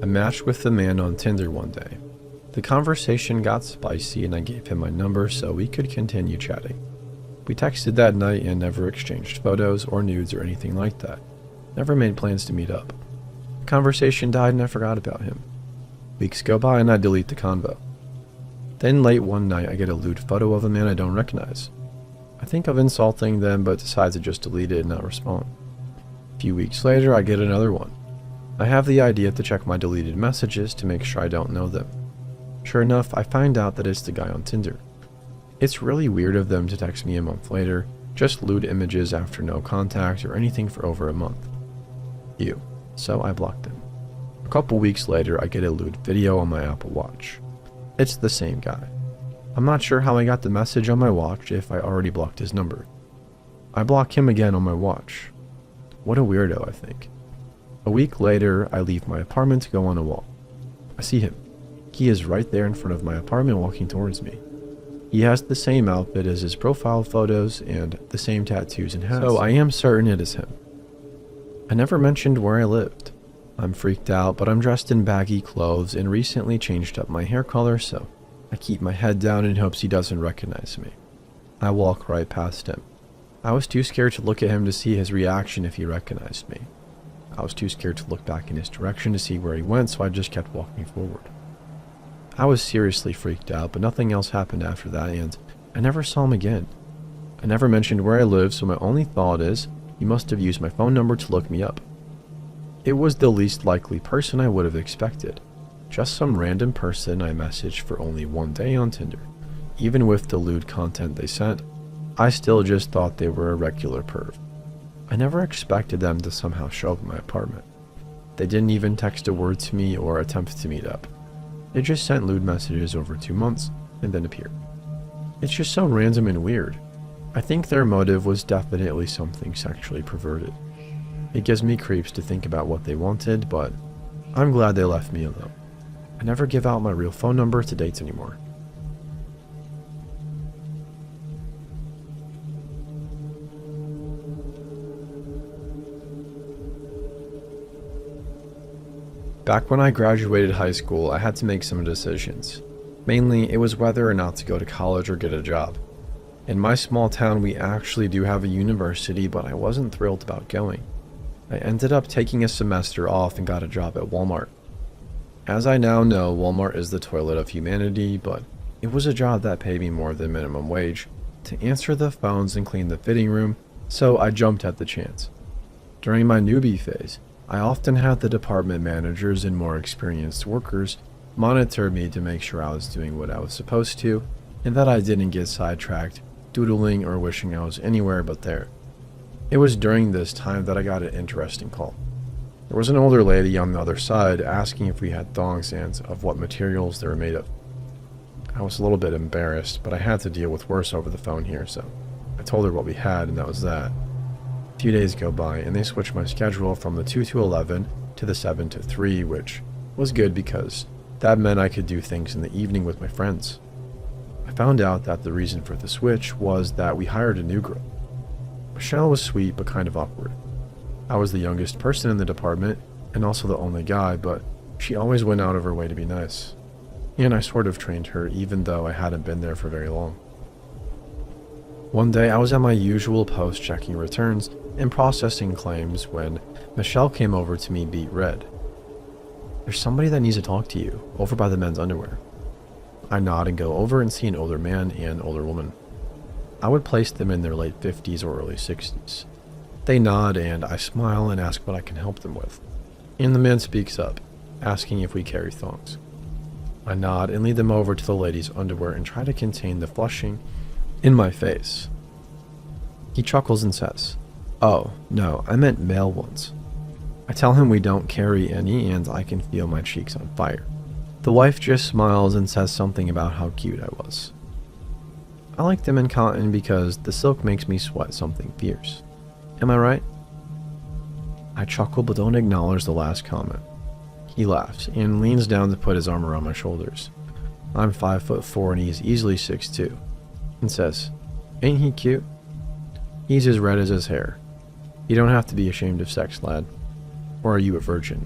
I matched with the man on Tinder one day. The conversation got spicy and I gave him my number so we could continue chatting. We texted that night and never exchanged photos or nudes or anything like that. Never made plans to meet up. The conversation died and I forgot about him. Weeks go by and I delete the convo. Then late one night I get a lewd photo of a man I don't recognize. I think of insulting them but decide to just delete it and not respond. A few weeks later I get another one. I have the idea to check my deleted messages to make sure I don't know them. Sure enough, I find out that it's the guy on Tinder. It's really weird of them to text me a month later, just lewd images after no contact or anything for over a month. Ew. So I blocked them. A couple weeks later I get a lewd video on my Apple Watch. It's the same guy. I'm not sure how I got the message on my watch if I already blocked his number. I block him again on my watch. What a weirdo, I think. A week later, I leave my apartment to go on a walk. I see him. He is right there in front of my apartment walking towards me. He has the same outfit as his profile photos and the same tattoos and hats, so I am certain it is him. I never mentioned where I lived. I'm freaked out, but I'm dressed in baggy clothes and recently changed up my hair color, so I keep my head down in hopes he doesn't recognize me. I walk right past him. I was too scared to look at him to see his reaction if he recognized me. I was too scared to look back in his direction to see where he went, so I just kept walking forward. I was seriously freaked out, but nothing else happened after that, and I never saw him again. I never mentioned where I lived, so my only thought is, he must have used my phone number to look me up. It was the least likely person I would have expected. Just some random person I messaged for only one day on Tinder. Even with the lewd content they sent, I still just thought they were a regular perv. I never expected them to somehow show up in my apartment. They didn't even text a word to me or attempt to meet up. They just sent lewd messages over 2 months and then appeared. It's just so random and weird. I think their motive was definitely something sexually perverted. It gives me creeps to think about what they wanted, but I'm glad they left me alone. I never give out my real phone number to dates anymore. Back when I graduated high school, I had to make some decisions. Mainly, it was whether or not to go to college or get a job. In my small town, we actually do have a university, but I wasn't thrilled about going. I ended up taking a semester off and got a job at Walmart. As I now know, Walmart is the toilet of humanity, but it was a job that paid me more than minimum wage to answer the phones and clean the fitting room, so I jumped at the chance. During my newbie phase, I often had the department managers and more experienced workers monitor me to make sure I was doing what I was supposed to, and that I didn't get sidetracked, doodling or wishing I was anywhere but there. It was during this time that I got an interesting call. There was an older lady on the other side asking if we had thongs and of what materials they were made of. I was a little bit embarrassed, but I had to deal with worse over the phone here, so I told her what we had, and that was that. A few days go by, and they switched my schedule from the 2 to 11 to the 7 to 3, which was good because that meant I could do things in the evening with my friends. I found out that the reason for the switch was that we hired a new girl. Michelle was sweet but kind of awkward. I was the youngest person in the department and also the only guy, but she always went out of her way to be nice. And I sort of trained her even though I hadn't been there for very long. One day I was at my usual post checking returns and processing claims when Michelle came over to me beet red. "There's somebody that needs to talk to you, over by the men's underwear." I nod and go over and see an older man and older woman. I would place them in their late 50s or early 60s. They nod and I smile and ask what I can help them with. And the man speaks up, asking if we carry thongs. I nod and lead them over to the lady's underwear and try to contain the flushing in my face. He chuckles and says, "Oh, no, I meant male ones." I tell him we don't carry any and I can feel my cheeks on fire. The wife just smiles and says something about how cute I was. I like them in cotton because the silk makes me sweat something fierce. Am I right? I chuckle but don't acknowledge the last comment. He laughs and leans down to put his arm around my shoulders. I'm 5'4" and he's easily 6'2", and says, "Ain't he cute?" He's as red as his hair. You don't have to be ashamed of sex, lad. Or are you a virgin?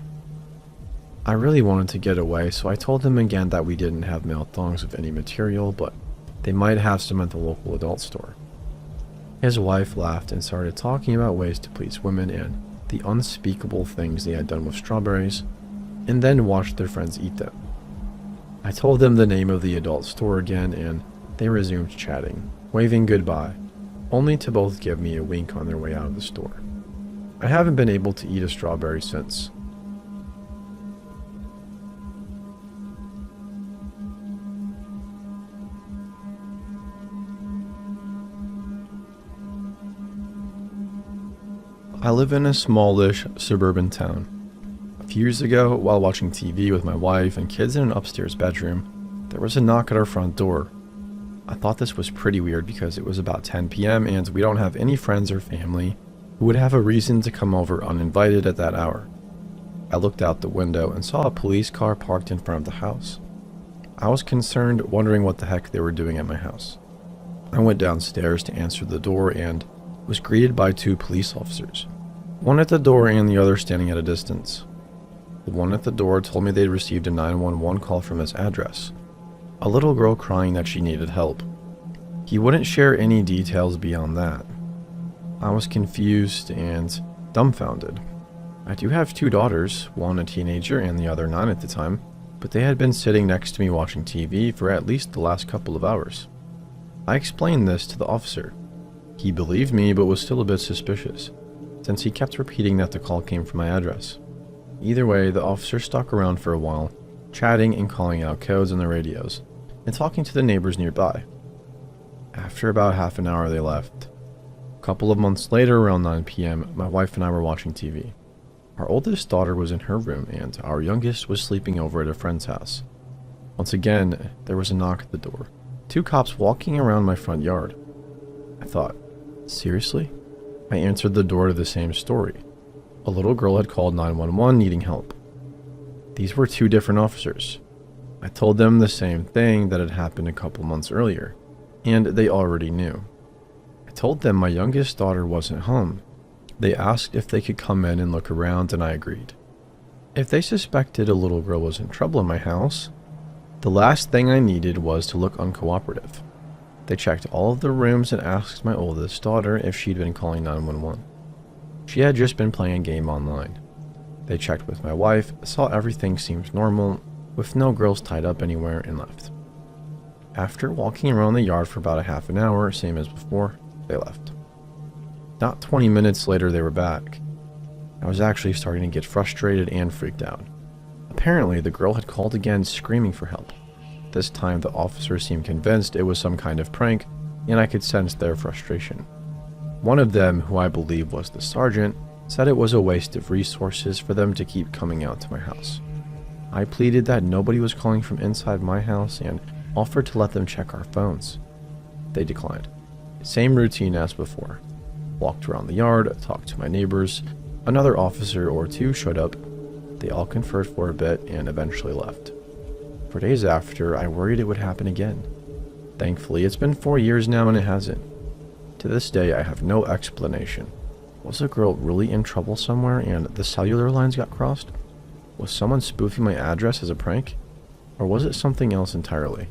I really wanted to get away, so I told him again that we didn't have male thongs of any material, but they might have some at the local adult store. His wife laughed and started talking about ways to please women and the unspeakable things they had done with strawberries, and then watched their friends eat them. I told them the name of the adult store again, and they resumed chatting, waving goodbye, only to both give me a wink on their way out of the store. I haven't been able to eat a strawberry since. I live in a smallish suburban town. A few years ago, while watching TV with my wife and kids in an upstairs bedroom, there was a knock at our front door. I thought this was pretty weird because it was about 10 p.m. and we don't have any friends or family who would have a reason to come over uninvited at that hour. I looked out the window and saw a police car parked in front of the house. I was concerned, wondering what the heck they were doing at my house. I went downstairs to answer the door and was greeted by two police officers, one at the door and the other standing at a distance. The one at the door told me they'd received a 911 call from this address, a little girl crying that she needed help. He wouldn't share any details beyond that. I was confused and dumbfounded. I do have two daughters, one a teenager and the other 9 at the time, but they had been sitting next to me watching TV for at least the last couple of hours. I explained this to the officer. He believed me, but was still a bit suspicious, since he kept repeating that the call came from my address. Either way, the officer stuck around for a while, chatting and calling out codes on the radios, and talking to the neighbors nearby. After about half an hour, they left. A couple of months later, around 9 p.m., my wife and I were watching TV. Our oldest daughter was in her room, and our youngest was sleeping over at a friend's house. Once again, there was a knock at the door. 2 cops walking around my front yard. I thought, seriously? I answered the door to the same story. A little girl had called 911 needing help. These were 2 different officers. I told them the same thing that had happened a couple months earlier, and they already knew. I told them my youngest daughter wasn't home. They asked if they could come in and look around, and I agreed. If they suspected a little girl was in trouble in my house, the last thing I needed was to look uncooperative. They checked all of the rooms and asked my oldest daughter if she'd been calling 911. She had just been playing a game online. They checked with my wife, saw everything seemed normal, with no girls tied up anywhere, and left. After walking around the yard for about a half an hour, same as before, they left. Not 20 minutes later, they were back. I was actually starting to get frustrated and freaked out. Apparently, the girl had called again, screaming for help. This time, the officers seemed convinced it was some kind of prank, and I could sense their frustration. One of them, who I believe was the sergeant, said it was a waste of resources for them to keep coming out to my house. I pleaded that nobody was calling from inside my house and offered to let them check our phones. They declined. Same routine as before. Walked around the yard, talked to my neighbors. Another officer or 2 showed up. They all conferred for a bit and eventually left. For days after, I worried it would happen again. Thankfully, it's been 4 years now and it hasn't. To this day, I have no explanation. Was the girl really in trouble somewhere and the cellular lines got crossed? Was someone spoofing my address as a prank? Or was it something else entirely?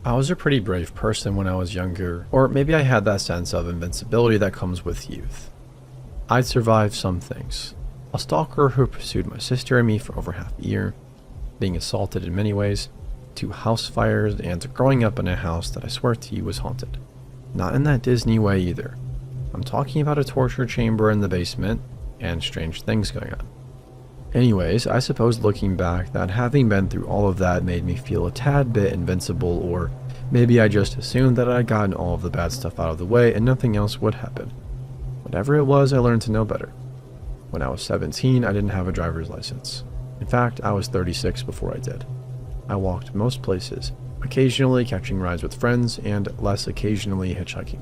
I was a pretty brave person when I was younger, or maybe I had that sense of invincibility that comes with youth. I'd survived some things. A stalker who pursued my sister and me for over half a year, being assaulted in many ways, 2 house fires, and growing up in a house that I swear to you was haunted. Not in that Disney way either. I'm talking about a torture chamber in the basement, and strange things going on. Anyways, I suppose looking back that having been through all of that made me feel a tad bit invincible, or maybe I just assumed that I'd gotten all of the bad stuff out of the way and nothing else would happen. Whatever it was, I learned to know better. When I was 17, I didn't have a driver's license. In fact, I was 36 before I did. I walked most places, occasionally catching rides with friends, and less occasionally hitchhiking.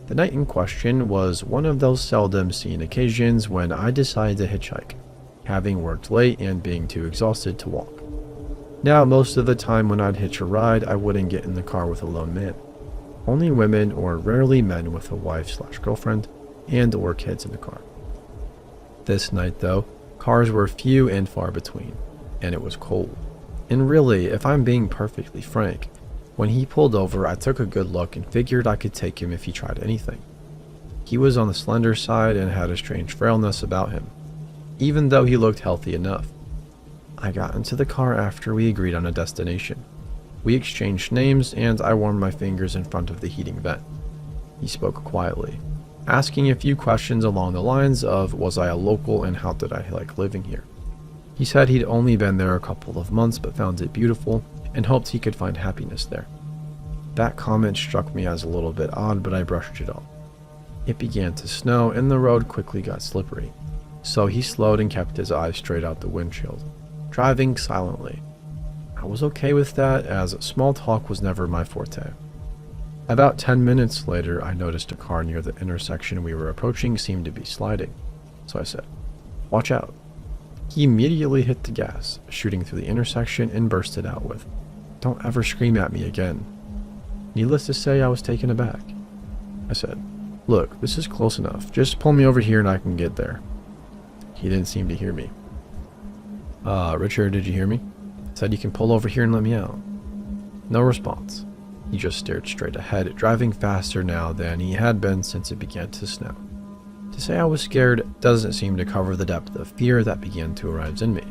The night in question was one of those seldom seen occasions when I decided to hitchhike, having worked late and being too exhausted to walk. Now, most of the time when I'd hitch a ride, I wouldn't get in the car with a lone man. Only women, or rarely men with a wife/girlfriend and or kids in the car. This night though, cars were few and far between, and it was cold. And really, if I'm being perfectly frank, when he pulled over, I took a good look and figured I could take him if he tried anything. He was on the slender side and had a strange frailness about him, even though he looked healthy enough. I got into the car after we agreed on a destination. We exchanged names and I warmed my fingers in front of the heating vent. He spoke quietly, asking a few questions along the lines of was I a local and how did I like living here. He said he'd only been there a couple of months but found it beautiful and hoped he could find happiness there. That comment struck me as a little bit odd, but I brushed it off. It began to snow and the road quickly got slippery, so he slowed and kept his eyes straight out the windshield, driving silently. I was okay with that, as small talk was never my forte. About 10 minutes later, I noticed a car near the intersection we were approaching seemed to be sliding, so I said, "Watch out." He immediately hit the gas, shooting through the intersection and bursted out with, "Don't ever scream at me again." Needless to say, I was taken aback. I said, "Look, this is close enough. Just pull me over here and I can get there." He didn't seem to hear me. Richard, did you hear me? I said you can pull over here and let me out." No response. He just stared straight ahead, driving faster now than he had been since it began to snow. To say I was scared doesn't seem to cover the depth of fear that began to arise in me.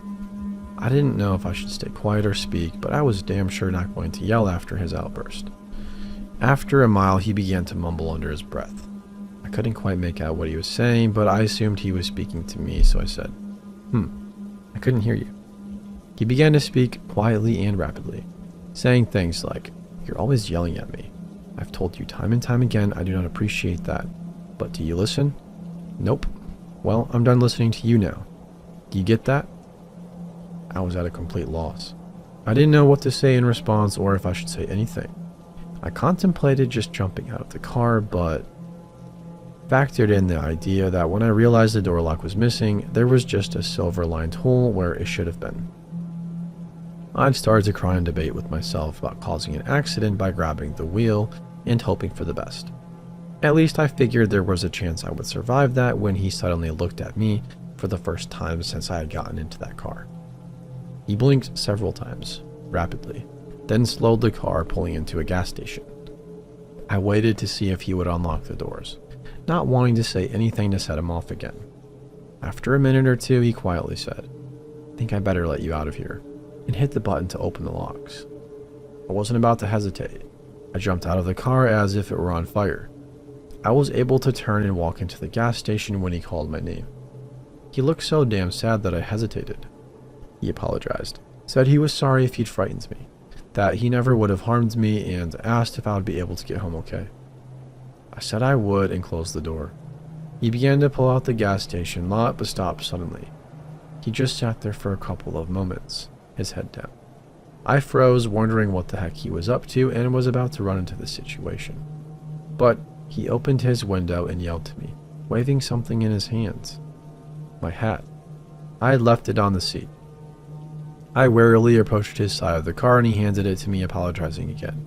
I didn't know if I should stay quiet or speak, but I was damn sure not going to yell after his outburst. After a mile, he began to mumble under his breath. I couldn't quite make out what he was saying, but I assumed he was speaking to me, so I said, I couldn't hear you." He began to speak quietly and rapidly, saying things like, "You're always yelling at me. I've told you time and time again I do not appreciate that. But do you listen? Nope. Well, I'm done listening to you now. Do you get that?" I was at a complete loss. I didn't know what to say in response or if I should say anything. I contemplated just jumping out of the car, but factored in the idea that when I realized the door lock was missing, there was just a silver-lined hole where it should have been. I'd started to cry and debate with myself about causing an accident by grabbing the wheel and hoping for the best. At least I figured there was a chance I would survive that when he suddenly looked at me for the first time since I had gotten into that car. He blinked several times, rapidly, then slowed the car, pulling into a gas station. I waited to see if he would unlock the doors, not wanting to say anything to set him off again. After a minute or two, he quietly said, "I think I better let you out of here," and hit the button to open the locks. I wasn't about to hesitate. I jumped out of the car as if it were on fire. I was able to turn and walk into the gas station when he called my name. He looked so damn sad that I hesitated. He apologized, said he was sorry if he'd frightened me, that he never would have harmed me, and asked if I would be able to get home okay. I said I would and closed the door. He began to pull out the gas station lot but stopped suddenly. He just sat there for a couple of moments, his head down. I froze, wondering what the heck he was up to, and was about to run into the situation. But he opened his window and yelled to me, waving something in his hands. My hat. I had left it on the seat. I warily approached his side of the car and he handed it to me, apologizing again.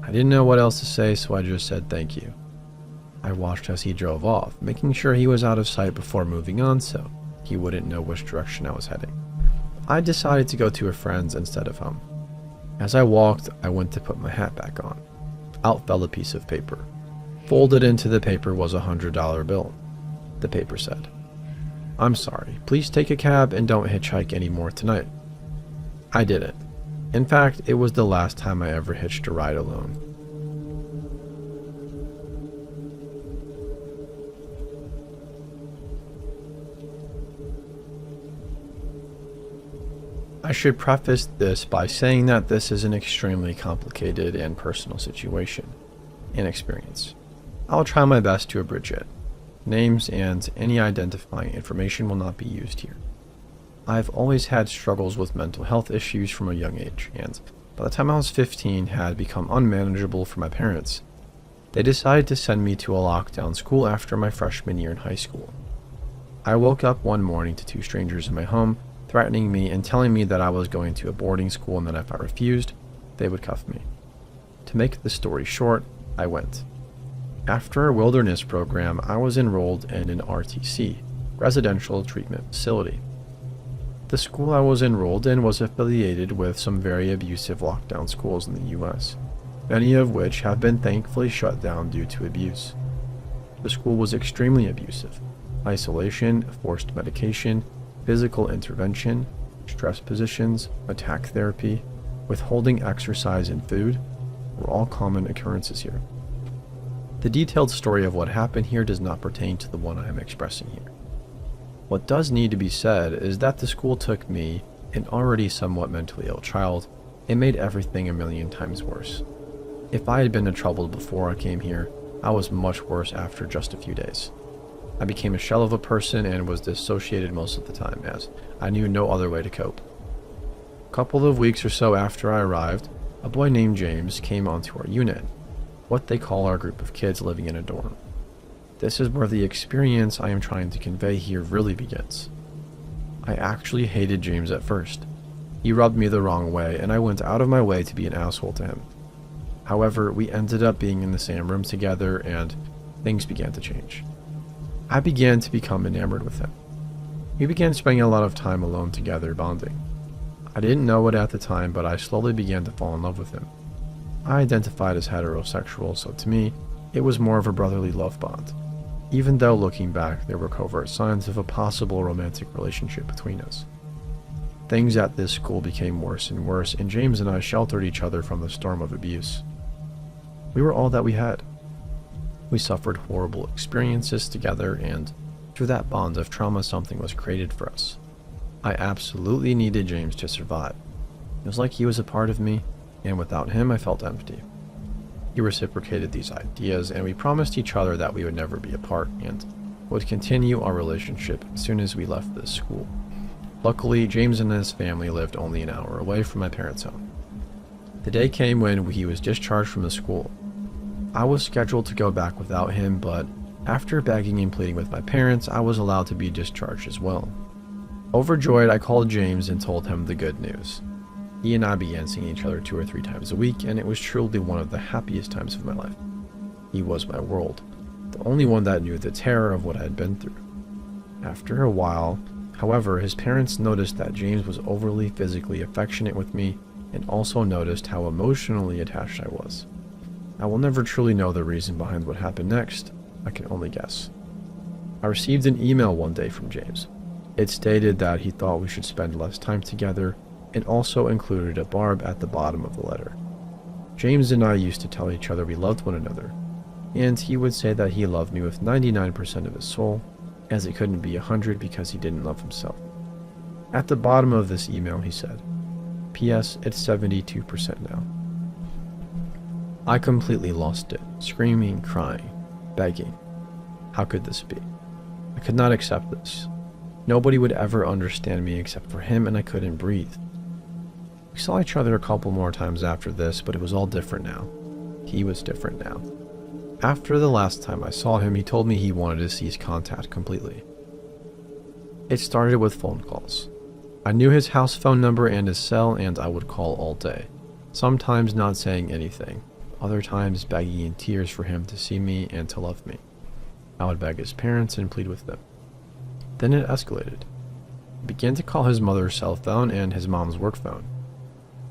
I didn't know what else to say, so I just said thank you. I watched as he drove off, making sure he was out of sight before moving on so he wouldn't know which direction I was heading. I decided to go to a friend's instead of home. As I walked, I went to put my hat back on. Out fell a piece of paper. Folded into the paper was a $100 bill. The paper said, "I'm sorry, please take a cab and don't hitchhike anymore tonight." I didn't. In fact, it was the last time I ever hitched a ride alone. I should preface this by saying that this is an extremely complicated and personal situation and experience. I'll try my best to abridge it. Names and any identifying information will not be used here. I've always had struggles with mental health issues from a young age, and by the time I was 15 had become unmanageable for my parents. They decided to send me to a lockdown school after my freshman year in high school. I woke up one morning to two strangers in my home threatening me and telling me that I was going to a boarding school and that if I refused, they would cuff me. To make the story short, I went. After a wilderness program, I was enrolled in an RTC, Residential Treatment Facility. The school I was enrolled in was affiliated with some very abusive lockdown schools in the US, many of which have been thankfully shut down due to abuse. The school was extremely abusive. Isolation, forced medication, physical intervention, stress positions, attack therapy, withholding exercise and food were all common occurrences here. The detailed story of what happened here does not pertain to the one I am expressing here. What does need to be said is that the school took me, an already somewhat mentally ill child, and made everything a million times worse. If I had been in trouble before I came here, I was much worse after just a few days. I became a shell of a person and was dissociated most of the time, as I knew no other way to cope. A couple of weeks or so after I arrived, a boy named James came onto our unit, what they call our group of kids living in a dorm. This is where the experience I am trying to convey here really begins. I actually hated James at first. He rubbed me the wrong way, and I went out of my way to be an asshole to him. However, we ended up being in the same room together, and things began to change. I began to become enamored with him. We began spending a lot of time alone together, bonding. I didn't know it at the time, but I slowly began to fall in love with him. I identified as heterosexual, so to me, it was more of a brotherly love bond, even though looking back, there were covert signs of a possible romantic relationship between us. Things at this school became worse and worse, and James and I sheltered each other from the storm of abuse. We were all that we had. We suffered horrible experiences together, and through that bond of trauma, something was created for us. I absolutely needed James to survive. It was like he was a part of me, and without him, I felt empty. He reciprocated these ideas, and we promised each other that we would never be apart, and would continue our relationship as soon as we left this school. Luckily, James and his family lived only an hour away from my parents' home. The day came when he was discharged from the school. I was scheduled to go back without him, but after begging and pleading with my parents, I was allowed to be discharged as well. Overjoyed, I called James and told him the good news. He and I began seeing each other 2 or 3 times a week, and it was truly one of the happiest times of my life. He was my world, the only one that knew the terror of what I had been through. After a while, however, his parents noticed that James was overly physically affectionate with me, and also noticed how emotionally attached I was. I will never truly know the reason behind what happened next. I can only guess. I received an email one day from James. It stated that he thought we should spend less time together, and also included a barb at the bottom of the letter. James and I used to tell each other we loved one another, and he would say that he loved me with 99% of his soul, as it couldn't be 100 because he didn't love himself. At the bottom of this email he said, "P.S. It's 72% now." I completely lost it, screaming, crying, begging. How could this be? I could not accept this. Nobody would ever understand me except for him, and I couldn't breathe. We saw each other a couple more times after this, but it was all different now. He was different now. After the last time I saw him, he told me he wanted to cease contact completely. It started with phone calls. I knew his house phone number and his cell, and I would call all day, sometimes not saying anything, other times begging in tears for him to see me and to love me. I would beg his parents and plead with them. Then it escalated. He began to call his mother's cell phone and his mom's work phone.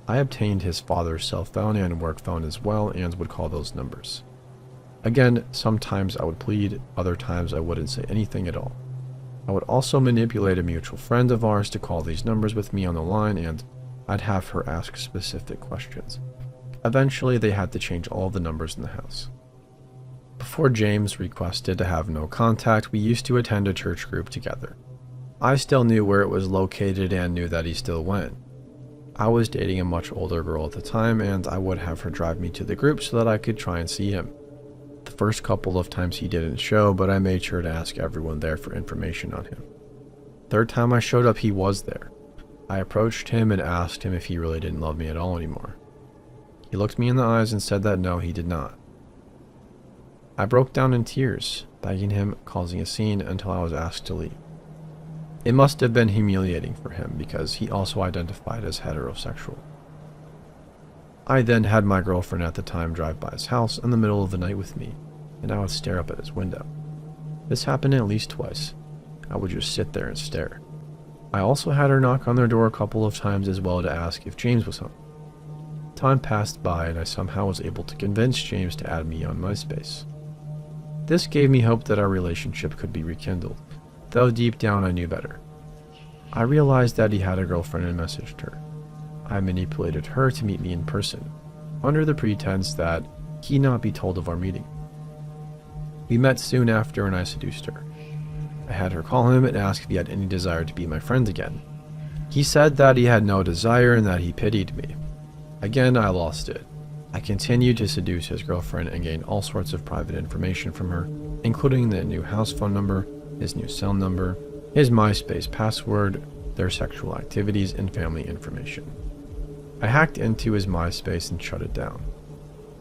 I obtained his father's cell phone and work phone as well, and would call those numbers. Again, sometimes I would plead, other times I wouldn't say anything at all. I would also manipulate a mutual friend of ours to call these numbers with me on the line, and I'd have her ask specific questions. Eventually, they had to change all of the numbers in the house. Before James requested to have no contact, we used to attend a church group together. I still knew where it was located and knew that he still went. I was dating a much older girl at the time, and I would have her drive me to the group so that I could try and see him. The first couple of times he didn't show, but I made sure to ask everyone there for information on him. Third time I showed up, he was there. I approached him and asked him if he really didn't love me at all anymore. He looked me in the eyes and said that no, he did not. I broke down in tears, begging him, causing a scene until I was asked to leave. It must have been humiliating for him because he also identified as heterosexual. I then had my girlfriend at the time drive by his house in the middle of the night with me, and I would stare up at his window. This happened at least twice. I would just sit there and stare. I also had her knock on their door a couple of times as well to ask if James was home. Time passed by and I somehow was able to convince James to add me on MySpace. This gave me hope that our relationship could be rekindled, though deep down I knew better. I realized that he had a girlfriend and messaged her. I manipulated her to meet me in person, under the pretense that he not be told of our meeting. We met soon after and I seduced her. I had her call him and ask if he had any desire to be my friend again. He said that he had no desire and that he pitied me. Again, I lost it. I continued to seduce his girlfriend and gained all sorts of private information from her, including the new house phone number, his new cell number, his MySpace password, their sexual activities, and family information. I hacked into his MySpace and shut it down.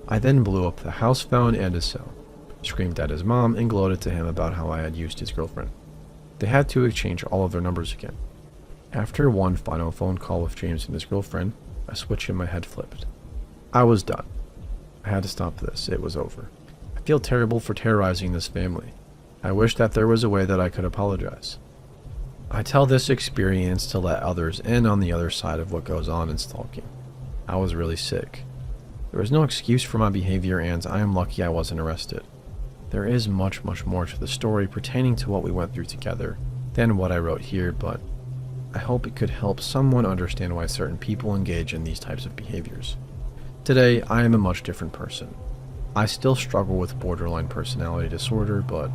I then blew up the house phone and his cell, screamed at his mom, and gloated to him about how I had used his girlfriend. They had to exchange all of their numbers again. After one final phone call with James and his girlfriend, a switch in my head flipped. I was done. I had to stop this. It was over. I feel terrible for terrorizing this family. I wish that there was a way that I could apologize. I tell this experience to let others in on the other side of what goes on in stalking. I was really sick. There was no excuse for my behavior and I am lucky I wasn't arrested. There is much more to the story pertaining to what we went through together than what I wrote here, but I hope it could help someone understand why certain people engage in these types of behaviors. Today, I am a much different person. I still struggle with borderline personality disorder, but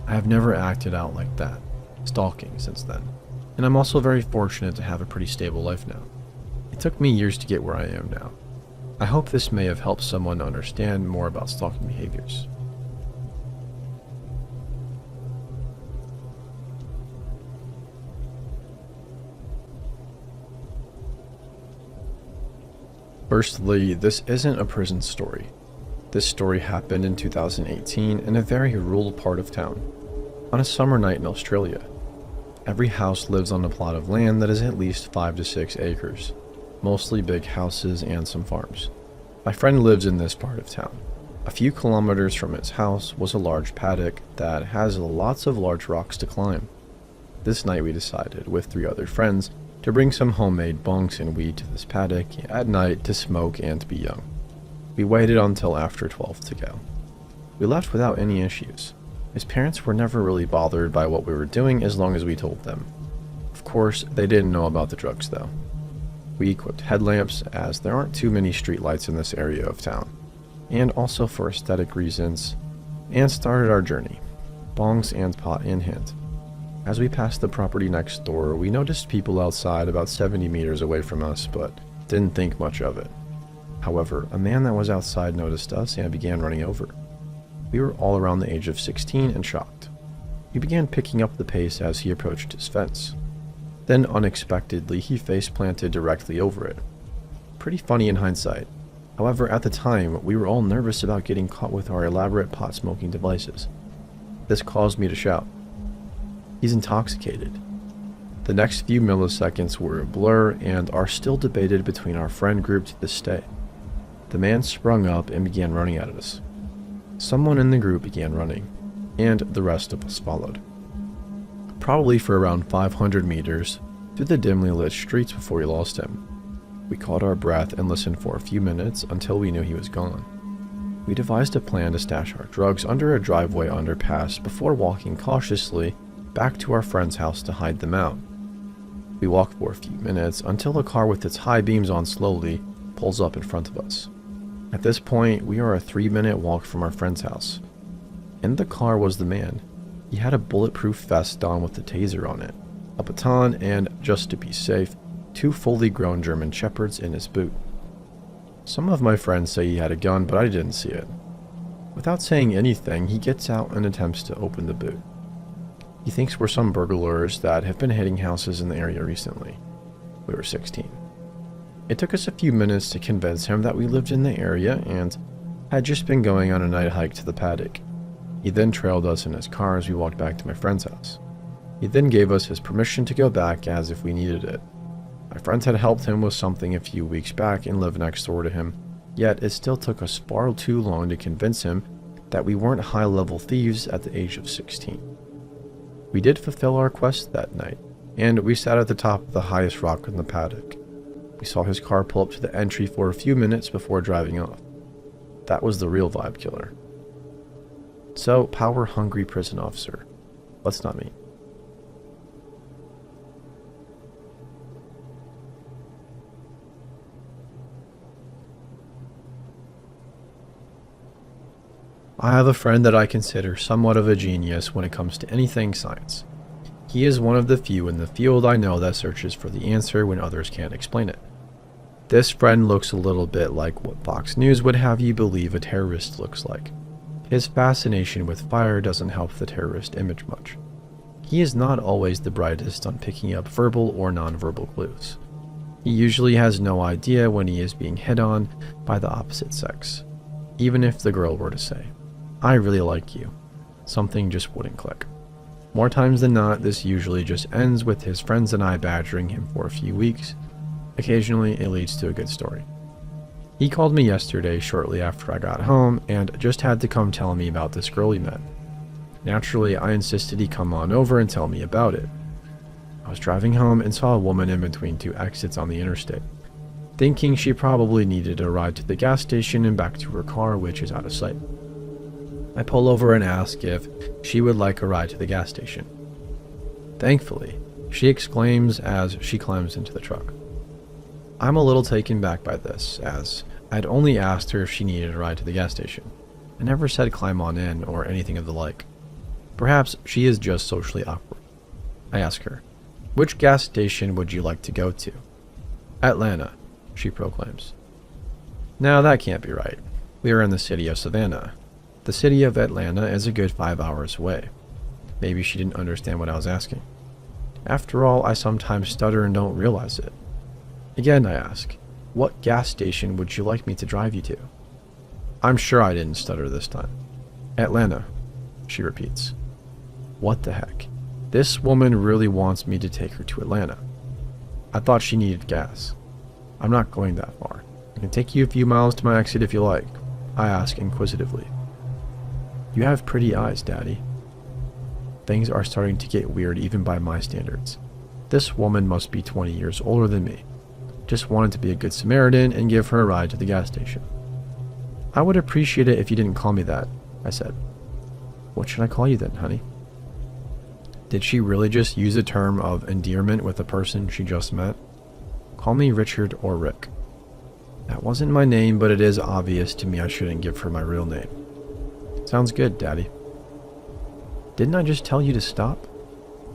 I have never acted out like that, stalking, since then. And I'm also very fortunate to have a pretty stable life now. It took me years to get where I am now. I hope this may have helped someone understand more about stalking behaviors. Firstly, this isn't a prison story. This story happened in 2018 in a very rural part of town, on a summer night in Australia. Every house lives on a plot of land that is at least 5 to 6 acres, mostly big houses and some farms. My friend lives in this part of town. A few kilometers from his house was a large paddock that has lots of large rocks to climb. This night we decided, with 3 other friends, to bring some homemade bunks and weed to this paddock at night to smoke and be young. We waited until after 12 to go. We left without any issues. His parents were never really bothered by what we were doing as long as we told them. Of course, they didn't know about the drugs though. We equipped headlamps as there aren't too many streetlights in this area of town, and also for aesthetic reasons, and started our journey, bongs and pot in hand. As we passed the property next door, we noticed people outside about 70 meters away from us, but didn't think much of it. However, a man that was outside noticed us and began running over. We were all around the age of 16 and shocked. He began picking up the pace as he approached his fence. Then, unexpectedly, he face-planted directly over it. Pretty funny in hindsight. However, at the time, we were all nervous about getting caught with our elaborate pot-smoking devices. This caused me to shout, "He's intoxicated." The next few milliseconds were a blur and are still debated between our friend group to this day. The man sprung up and began running at us. Someone in the group began running, and the rest of us followed. Probably for around 500 meters through the dimly lit streets before we lost him. We caught our breath and listened for a few minutes until we knew he was gone. We devised a plan to stash our drugs under a driveway underpass before walking cautiously back to our friend's house to hide them out. We walked for a few minutes until a car with its high beams on slowly pulls up in front of us. At this point, we are a 3-minute walk from our friend's house. In the car was the man. He had a bulletproof vest on with a taser on it, a baton, and, just to be safe, 2 fully grown German shepherds in his boot. Some of my friends say he had a gun, but I didn't see it. Without saying anything, he gets out and attempts to open the boot. He thinks we're some burglars that have been hitting houses in the area recently. We were 16. It took us a few minutes to convince him that we lived in the area and had just been going on a night hike to the paddock. He then trailed us in his car as we walked back to my friend's house. He then gave us his permission to go back as if we needed it. My friends had helped him with something a few weeks back and lived next door to him, yet it still took us far too long to convince him that we weren't high-level thieves at the age of 16. We did fulfill our quest that night, and we sat at the top of the highest rock in the paddock. We saw his car pull up to the entry for a few minutes before driving off. That was the real vibe killer. So, power-hungry prison officer. Let's not meet. I have a friend that I consider somewhat of a genius when it comes to anything science. He is one of the few in the field I know that searches for the answer when others can't explain it. This friend looks a little bit like what Fox News would have you believe a terrorist looks like. His fascination with fire doesn't help the terrorist image much. He is not always the brightest on picking up verbal or nonverbal clues. He usually has no idea when he is being hit on by the opposite sex. Even if the girl were to say, "I really like you," something just wouldn't click. More times than not, this usually just ends with his friends and I badgering him for a few weeks. Occasionally, it leads to a good story. He called me yesterday shortly after I got home and just had to come tell me about this girl he met. Naturally, I insisted he come on over and tell me about it. I was driving home and saw a woman in between two exits on the interstate, thinking she probably needed a ride to the gas station and back to her car, which is out of sight. I pull over and ask if she would like a ride to the gas station. Thankfully, she exclaims as she climbs into the truck. I'm a little taken back by this, as I'd only asked her if she needed a ride to the gas station. I never said climb on in or anything of the like. Perhaps she is just socially awkward. I ask her, "Which gas station would you like to go to?" "Atlanta," she proclaims. Now that can't be right. We are in the city of Savannah. The city of Atlanta is a good 5 hours away. Maybe she didn't understand what I was asking. After all, I sometimes stutter and don't realize it. Again, I ask, "What gas station would you like me to drive you to?" I'm sure I didn't stutter this time. "Atlanta," she repeats. What the heck? This woman really wants me to take her to Atlanta. I thought she needed gas. I'm not going that far. I can take you a few miles to my exit if you like, I ask inquisitively. You have pretty eyes, Daddy. Things are starting to get weird even by my standards. This woman must be 20 years older than me. Just wanted to be a good Samaritan and give her a ride to the gas station. I would appreciate it if you didn't call me that, I said. What should I call you then, honey? Did she really just use a term of endearment with a person she just met? Call me Richard or Rick. That wasn't my name, but it is obvious to me I shouldn't give her my real name. Sounds good, Daddy. Didn't I just tell you to stop?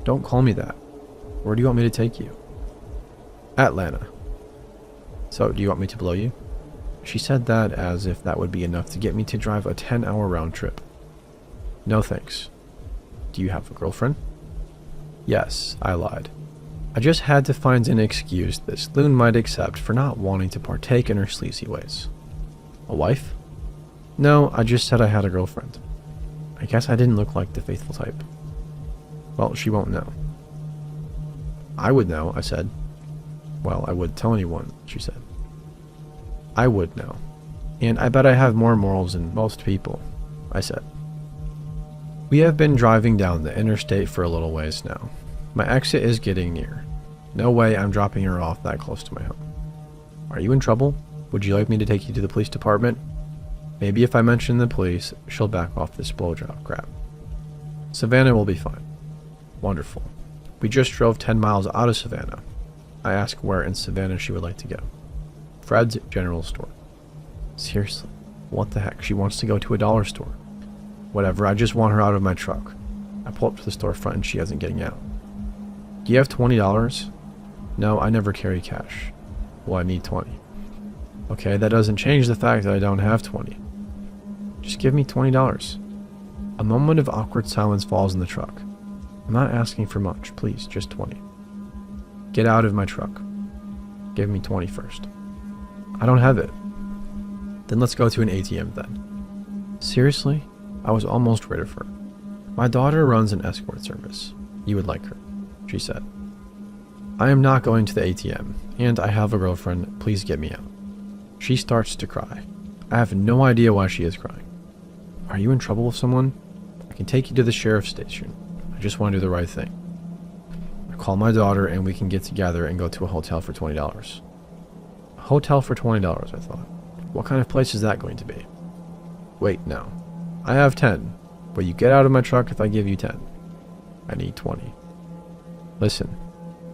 Don't call me that. Where do you want me to take you? Atlanta. So, do you want me to blow you? She said that as if that would be enough to get me to drive a 10-hour round trip. No thanks. Do you have a girlfriend? Yes, I lied. I just had to find an excuse this loon might accept for not wanting to partake in her sleazy ways. A wife? No, I just said I had a girlfriend. I guess I didn't look like the faithful type. Well, she won't know. I would know, I said. Well, I wouldn't tell anyone, she said. I would know. And I bet I have more morals than most people, I said. We have been driving down the interstate for a little ways now. My exit is getting near. No way I'm dropping her off that close to my home. Are you in trouble? Would you like me to take you to the police department? Maybe if I mention the police, she'll back off this blowjob crap. Savannah will be fine. Wonderful. We just drove 10 miles out of Savannah. I ask where in Savannah she would like to go. Fred's General Store. Seriously, what the heck? She wants to go to a dollar store. Whatever, I just want her out of my truck. I pull up to the storefront and she isn't getting out. Do you have $20? No, I never carry cash. Well, I need 20. Okay, that doesn't change the fact that I don't have 20. Just give me $20. A moment of awkward silence falls in the truck. I'm not asking for much, please, just 20. Get out of my truck. Give me 20 first. I don't have it. Then let's go to an ATM then. Seriously? I was almost rid of her. My daughter runs an escort service. You would like her, she said. I am not going to the ATM, and I have a girlfriend. Please get me out. She starts to cry. I have no idea why she is crying. Are you in trouble with someone? I can take you to the sheriff's station. I just want to do the right thing. I call my daughter and we can get together and go to a hotel for $20. A hotel for $20, I thought. What kind of place is that going to be? Wait, no. I have 10, but you get out of my truck if I give you 10. I need 20. Listen,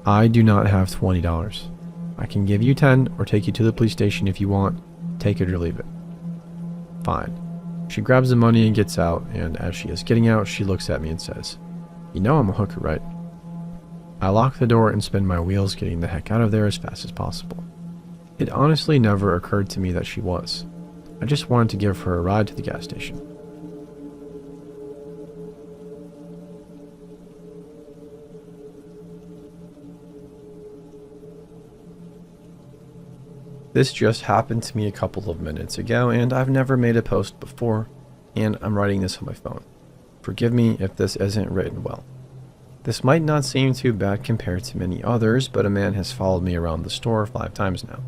I do not have $20. I can give you 10 or take you to the police station if you want. Take it or leave it. Fine. She grabs the money and gets out, and as she is getting out, she looks at me and says, "You know I'm a hooker, right?" I lock the door and spin my wheels, getting the heck out of there as fast as possible. It honestly never occurred to me that she was. I just wanted to give her a ride to the gas station. This just happened to me a couple of minutes ago, and I've never made a post before, and I'm writing this on my phone. Forgive me if this isn't written well. This might not seem too bad compared to many others, but a man has followed me around the store 5 times now.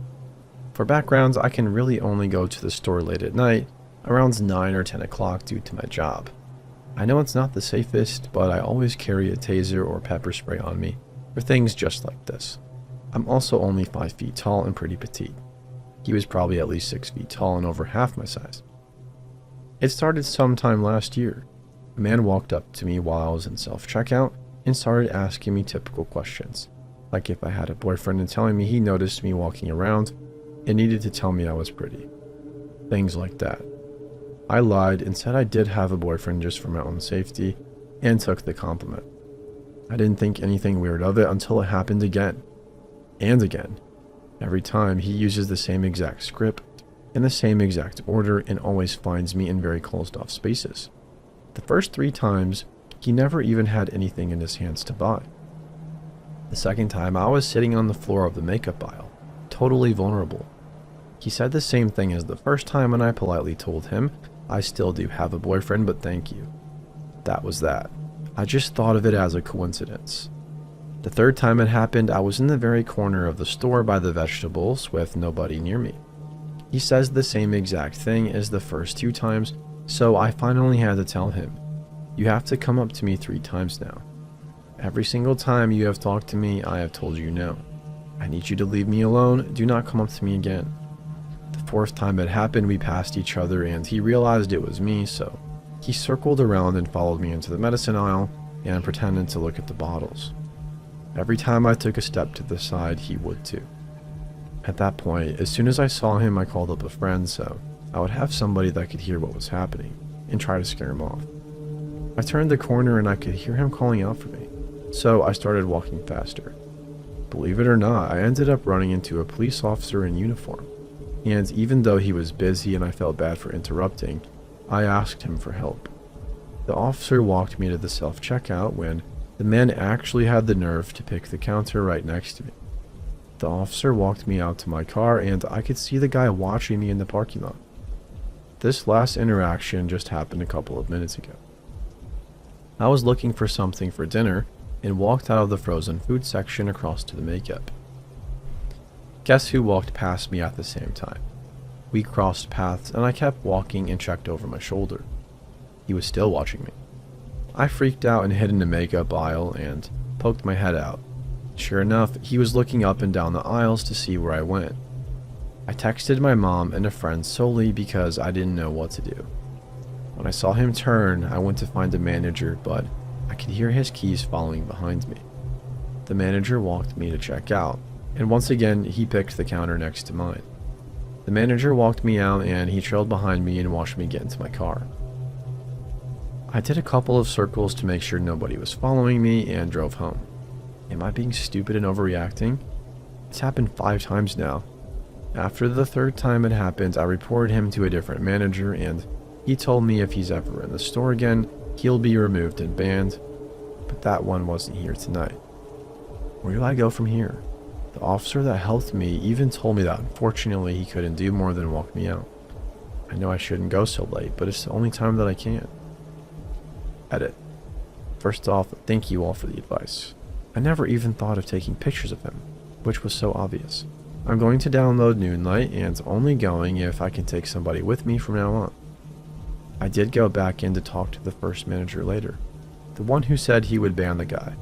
For backgrounds, I can really only go to the store late at night, around 9 or 10 o'clock due to my job. I know it's not the safest, but I always carry a taser or pepper spray on me for things just like this. I'm also only 5 feet tall and pretty petite. He was probably at least 6 feet tall and over half my size. It started sometime last year. A man walked up to me while I was in self-checkout and started asking me typical questions, like if I had a boyfriend and telling me he noticed me walking around and needed to tell me I was pretty. Things like that. I lied and said I did have a boyfriend just for my own safety and took the compliment. I didn't think anything weird of it until it happened again. And again. Every time he uses the same exact script in the same exact order and always finds me in very closed off spaces. The first 3 times, he never even had anything in his hands to buy. The second time, I was sitting on the floor of the makeup aisle, totally vulnerable. He said the same thing as the first time and I politely told him, I still do have a boyfriend, but thank you. That was that. I just thought of it as a coincidence. The third time it happened, I was in the very corner of the store by the vegetables with nobody near me. He says the same exact thing as the first 2 times, so I finally had to tell him, you have to come up to me 3 times now. Every single time you have talked to me, I have told you no. I need you to leave me alone, do not come up to me again. The 4th time it happened, we passed each other and he realized it was me, so he circled around and followed me into the medicine aisle and pretended to look at the bottles. Every time I took a step to the side, he would too. At that point, as soon as I saw him, I called up a friend so I would have somebody that could hear what was happening and try to scare him off. I turned the corner and I could hear him calling out for me, so I started walking faster. Believe it or not, I ended up running into a police officer in uniform, and even though he was busy and I felt bad for interrupting, I asked him for help. The officer walked me to the self-checkout when the man actually had the nerve to pick the counter right next to me. The officer walked me out to my car and I could see the guy watching me in the parking lot. This last interaction just happened a couple of minutes ago. I was looking for something for dinner and walked out of the frozen food section across to the makeup. Guess who walked past me at the same time? We crossed paths and I kept walking and checked over my shoulder. He was still watching me. I freaked out and hid in the makeup aisle and poked my head out. Sure enough, he was looking up and down the aisles to see where I went. I texted my mom and a friend solely because I didn't know what to do. When I saw him turn, I went to find the manager, but I could hear his keys following behind me. The manager walked me to check out, and once again, he picked the counter next to mine. The manager walked me out and he trailed behind me and watched me get into my car. I did a couple of circles to make sure nobody was following me and drove home. Am I being stupid and overreacting? It's happened 5 times now. After the 3rd time it happened, I reported him to a different manager and he told me if he's ever in the store again, he'll be removed and banned, but that one wasn't here tonight. Where do I go from here? The officer that helped me even told me that unfortunately he couldn't do more than walk me out. I know I shouldn't go so late, but it's the only time that I can. Edit. First off, thank you all for the advice. I never even thought of taking pictures of him, which was so obvious. I'm going to download Noonlight and only going if I can take somebody with me from now on. I did go back in to talk to the first manager later, the one who said he would ban the guy.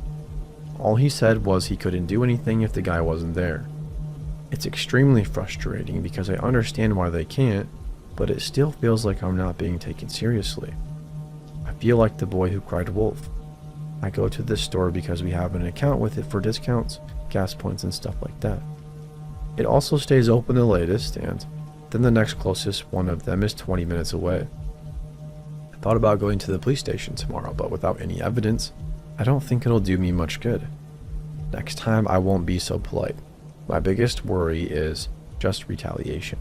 All he said was he couldn't do anything if the guy wasn't there. It's extremely frustrating because I understand why they can't, but it still feels like I'm not being taken seriously. I feel like the boy who cried wolf. I go to this store because we have an account with it for discounts, gas points, and stuff like that. It also stays open the latest, and then the next closest one of them is 20 minutes away. I thought about going to the police station tomorrow, but without any evidence, I don't think it'll do me much good. Next time I won't be so polite. My biggest worry is just retaliation.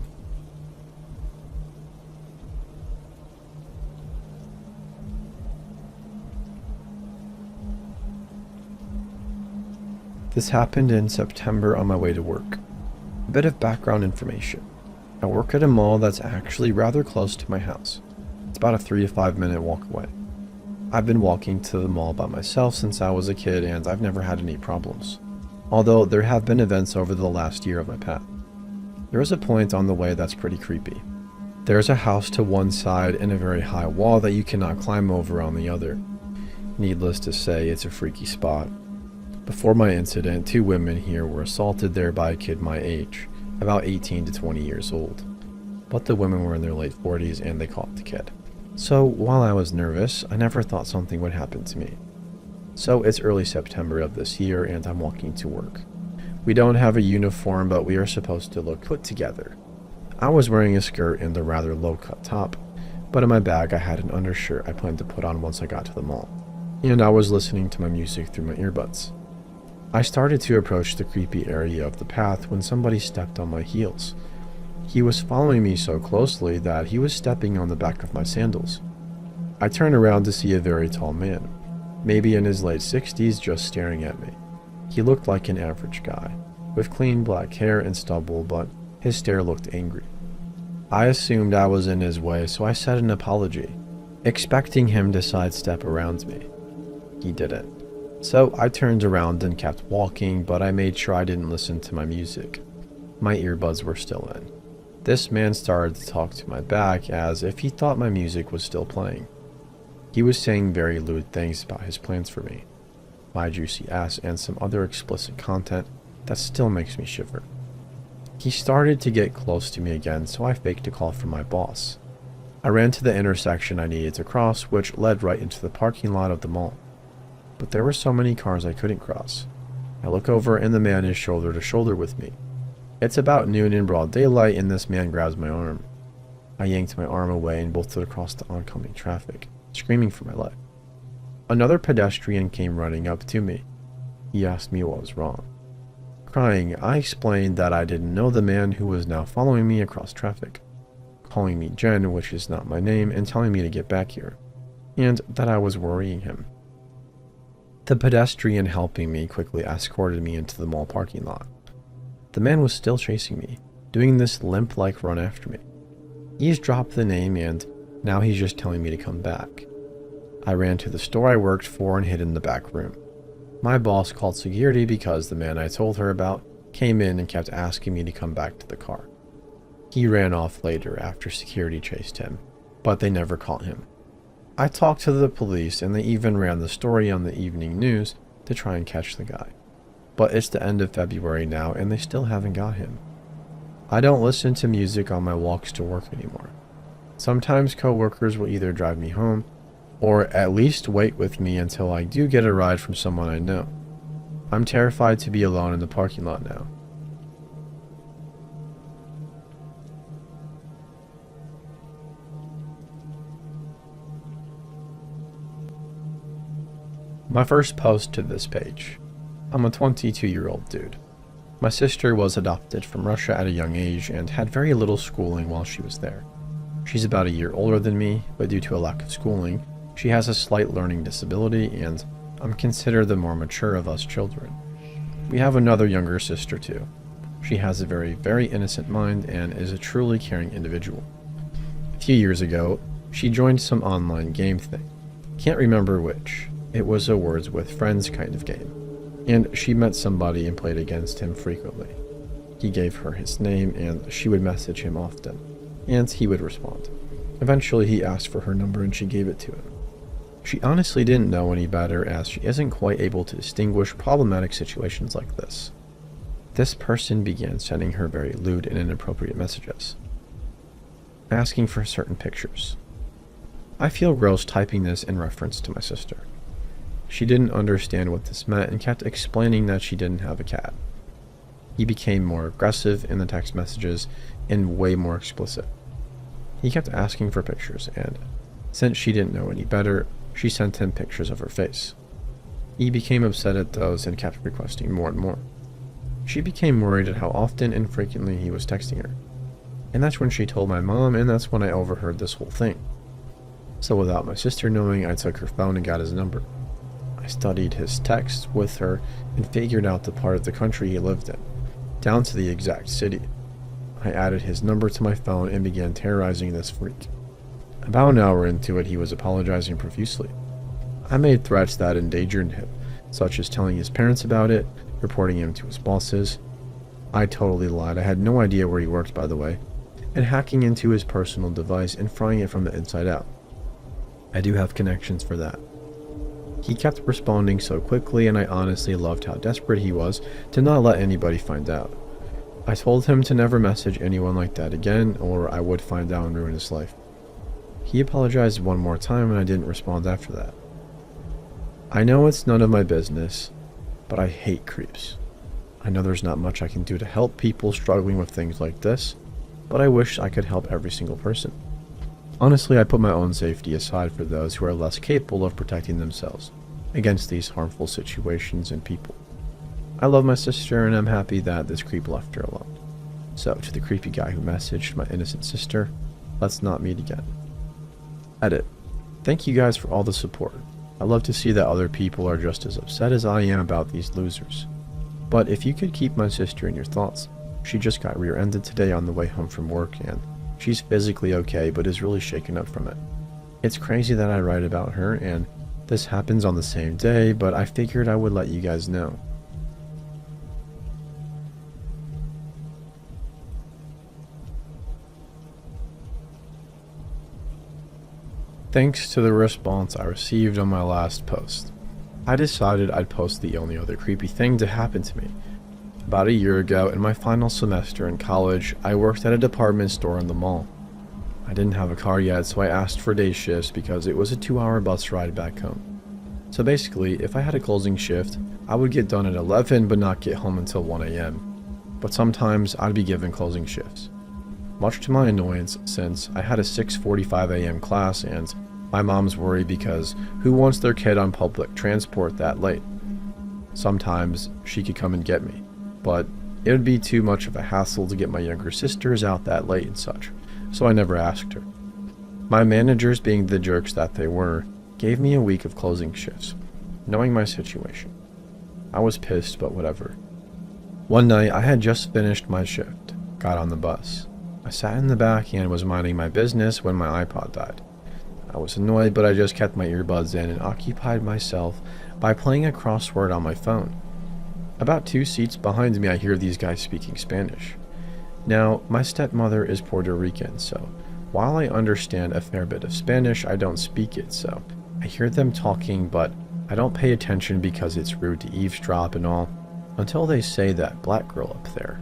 This happened in September on my way to work. A bit of background information. I work at a mall that's actually rather close to my house. It's about a 3 to 5 minute walk away. I've been walking to the mall by myself since I was a kid and I've never had any problems. Although there have been events over the last year of my path. There is a point on the way that's pretty creepy. There's a house to one side and a very high wall that you cannot climb over on the other. Needless to say, it's a freaky spot. Before my incident, 2 women here were assaulted there by a kid my age, about 18 to 20 years old. But the women were in their late 40s and they caught the kid. So while I was nervous, I never thought something would happen to me. So it's early September of this year and I'm walking to work. We don't have a uniform, but we are supposed to look put together. I was wearing a skirt and a rather low-cut top, but in my bag I had an undershirt I planned to put on once I got to the mall. And I was listening to my music through my earbuds. I started to approach the creepy area of the path when somebody stepped on my heels. He was following me so closely that he was stepping on the back of my sandals. I turned around to see a very tall man, maybe in his late 60s, just staring at me. He looked like an average guy, with clean black hair and stubble, but his stare looked angry. I assumed I was in his way, so I said an apology, expecting him to sidestep around me. He didn't. So I turned around and kept walking, but I made sure I didn't listen to my music. My earbuds were still in. This man started to talk to my back as if he thought my music was still playing. He was saying very lewd things about his plans for me, my juicy ass, and some other explicit content that still makes me shiver. He started to get close to me again, so I faked a call from my boss. I ran to the intersection I needed to cross, which led right into the parking lot of the mall. But there were so many cars I couldn't cross. I look over and the man is shoulder to shoulder with me. It's about noon in broad daylight and this man grabs my arm. I yanked my arm away and bolted across the oncoming traffic, screaming for my life. Another pedestrian came running up to me. He asked me what was wrong. Crying, I explained that I didn't know the man who was now following me across traffic, calling me Jen, which is not my name, and telling me to get back here, and that I was worrying him. The pedestrian helping me quickly escorted me into the mall parking lot. The man was still chasing me, doing this limp-like run after me. He's dropped the name and now he's just telling me to come back. I ran to the store I worked for and hid in the back room. My boss called security because the man I told her about came in and kept asking me to come back to the car. He ran off later after security chased him, but they never caught him. I talked to the police and they even ran the story on the evening news to try and catch the guy. But it's the end of February now and they still haven't got him. I don't listen to music on my walks to work anymore. Sometimes coworkers will either drive me home or at least wait with me until I do get a ride from someone I know. I'm terrified to be alone in the parking lot now. My first post to this page. I'm a 22-year-old dude. My sister was adopted from Russia at a young age and had very little schooling while she was there. She's about a year older than me, but due to a lack of schooling, she has a slight learning disability and I'm considered the more mature of us children. We have another younger sister too. She has a very, very innocent mind and is a truly caring individual. A few years ago, she joined some online game thing. Can't remember which. It was a words with friends kind of game, and she met somebody and played against him frequently. He gave her his name, and she would message him often, and he would respond. Eventually, he asked for her number, and she gave it to him. She honestly didn't know any better, as she isn't quite able to distinguish problematic situations like this. This person began sending her very lewd and inappropriate messages, asking for certain pictures. I feel gross typing this in reference to my sister. She didn't understand what this meant and kept explaining that she didn't have a cat. He became more aggressive in the text messages and way more explicit. He kept asking for pictures, and since she didn't know any better, she sent him pictures of her face. He became upset at those and kept requesting more and more. She became worried at how often and frequently he was texting her. And that's when she told my mom, and that's when I overheard this whole thing. So without my sister knowing, I took her phone and got his number. I studied his texts with her and figured out the part of the country he lived in, down to the exact city. I added his number to my phone and began terrorizing this freak. About an hour into it, he was apologizing profusely. I made threats that endangered him, such as telling his parents about it, reporting him to his bosses. I totally lied. I had no idea where he worked, by the way, and hacking into his personal device and frying it from the inside out. I do have connections for that. He kept responding so quickly, and I honestly loved how desperate he was to not let anybody find out. I told him to never message anyone like that again, or I would find out and ruin his life. He apologized one more time, and I didn't respond after that. I know it's none of my business, but I hate creeps. I know there's not much I can do to help people struggling with things like this, but I wish I could help every single person. Honestly, I put my own safety aside for those who are less capable of protecting themselves against these harmful situations and people. I love my sister, and I'm happy that this creep left her alone. So, to the creepy guy who messaged my innocent sister, let's not meet again. Edit. Thank you guys for all the support. I love to see that other people are just as upset as I am about these losers. But if you could keep my sister in your thoughts, she just got rear-ended today on the way home from work, and she's physically okay but is really shaken up from it. It's crazy that I write about her, and this happens on the same day, but I figured I would let you guys know. Thanks to the response I received on my last post, I decided I'd post the only other creepy thing to happen to me. About a year ago, in my final semester in college, I worked at a department store in the mall. I didn't have a car yet, so I asked for day shifts because it was a 2-hour bus ride back home. So basically, if I had a closing shift, I would get done at 11 but not get home until 1 a.m. But sometimes I'd be given closing shifts. Much to my annoyance, since I had a 6:45 a.m. class and my mom's worried because who wants their kid on public transport that late? Sometimes she could come and get me, but it would be too much of a hassle to get my younger sisters out that late and such, so I never asked her. My managers, being the jerks that they were, gave me a week of closing shifts, knowing my situation. I was pissed, but whatever. One night, I had just finished my shift, got on the bus. I sat in the back and was minding my business when my iPod died. I was annoyed, but I just kept my earbuds in and occupied myself by playing a crossword on my phone. About 2 seats behind me, I hear these guys speaking Spanish. Now, my stepmother is Puerto Rican, so while I understand a fair bit of Spanish, I don't speak it, so I hear them talking, but I don't pay attention because it's rude to eavesdrop and all, until they say that black girl up there,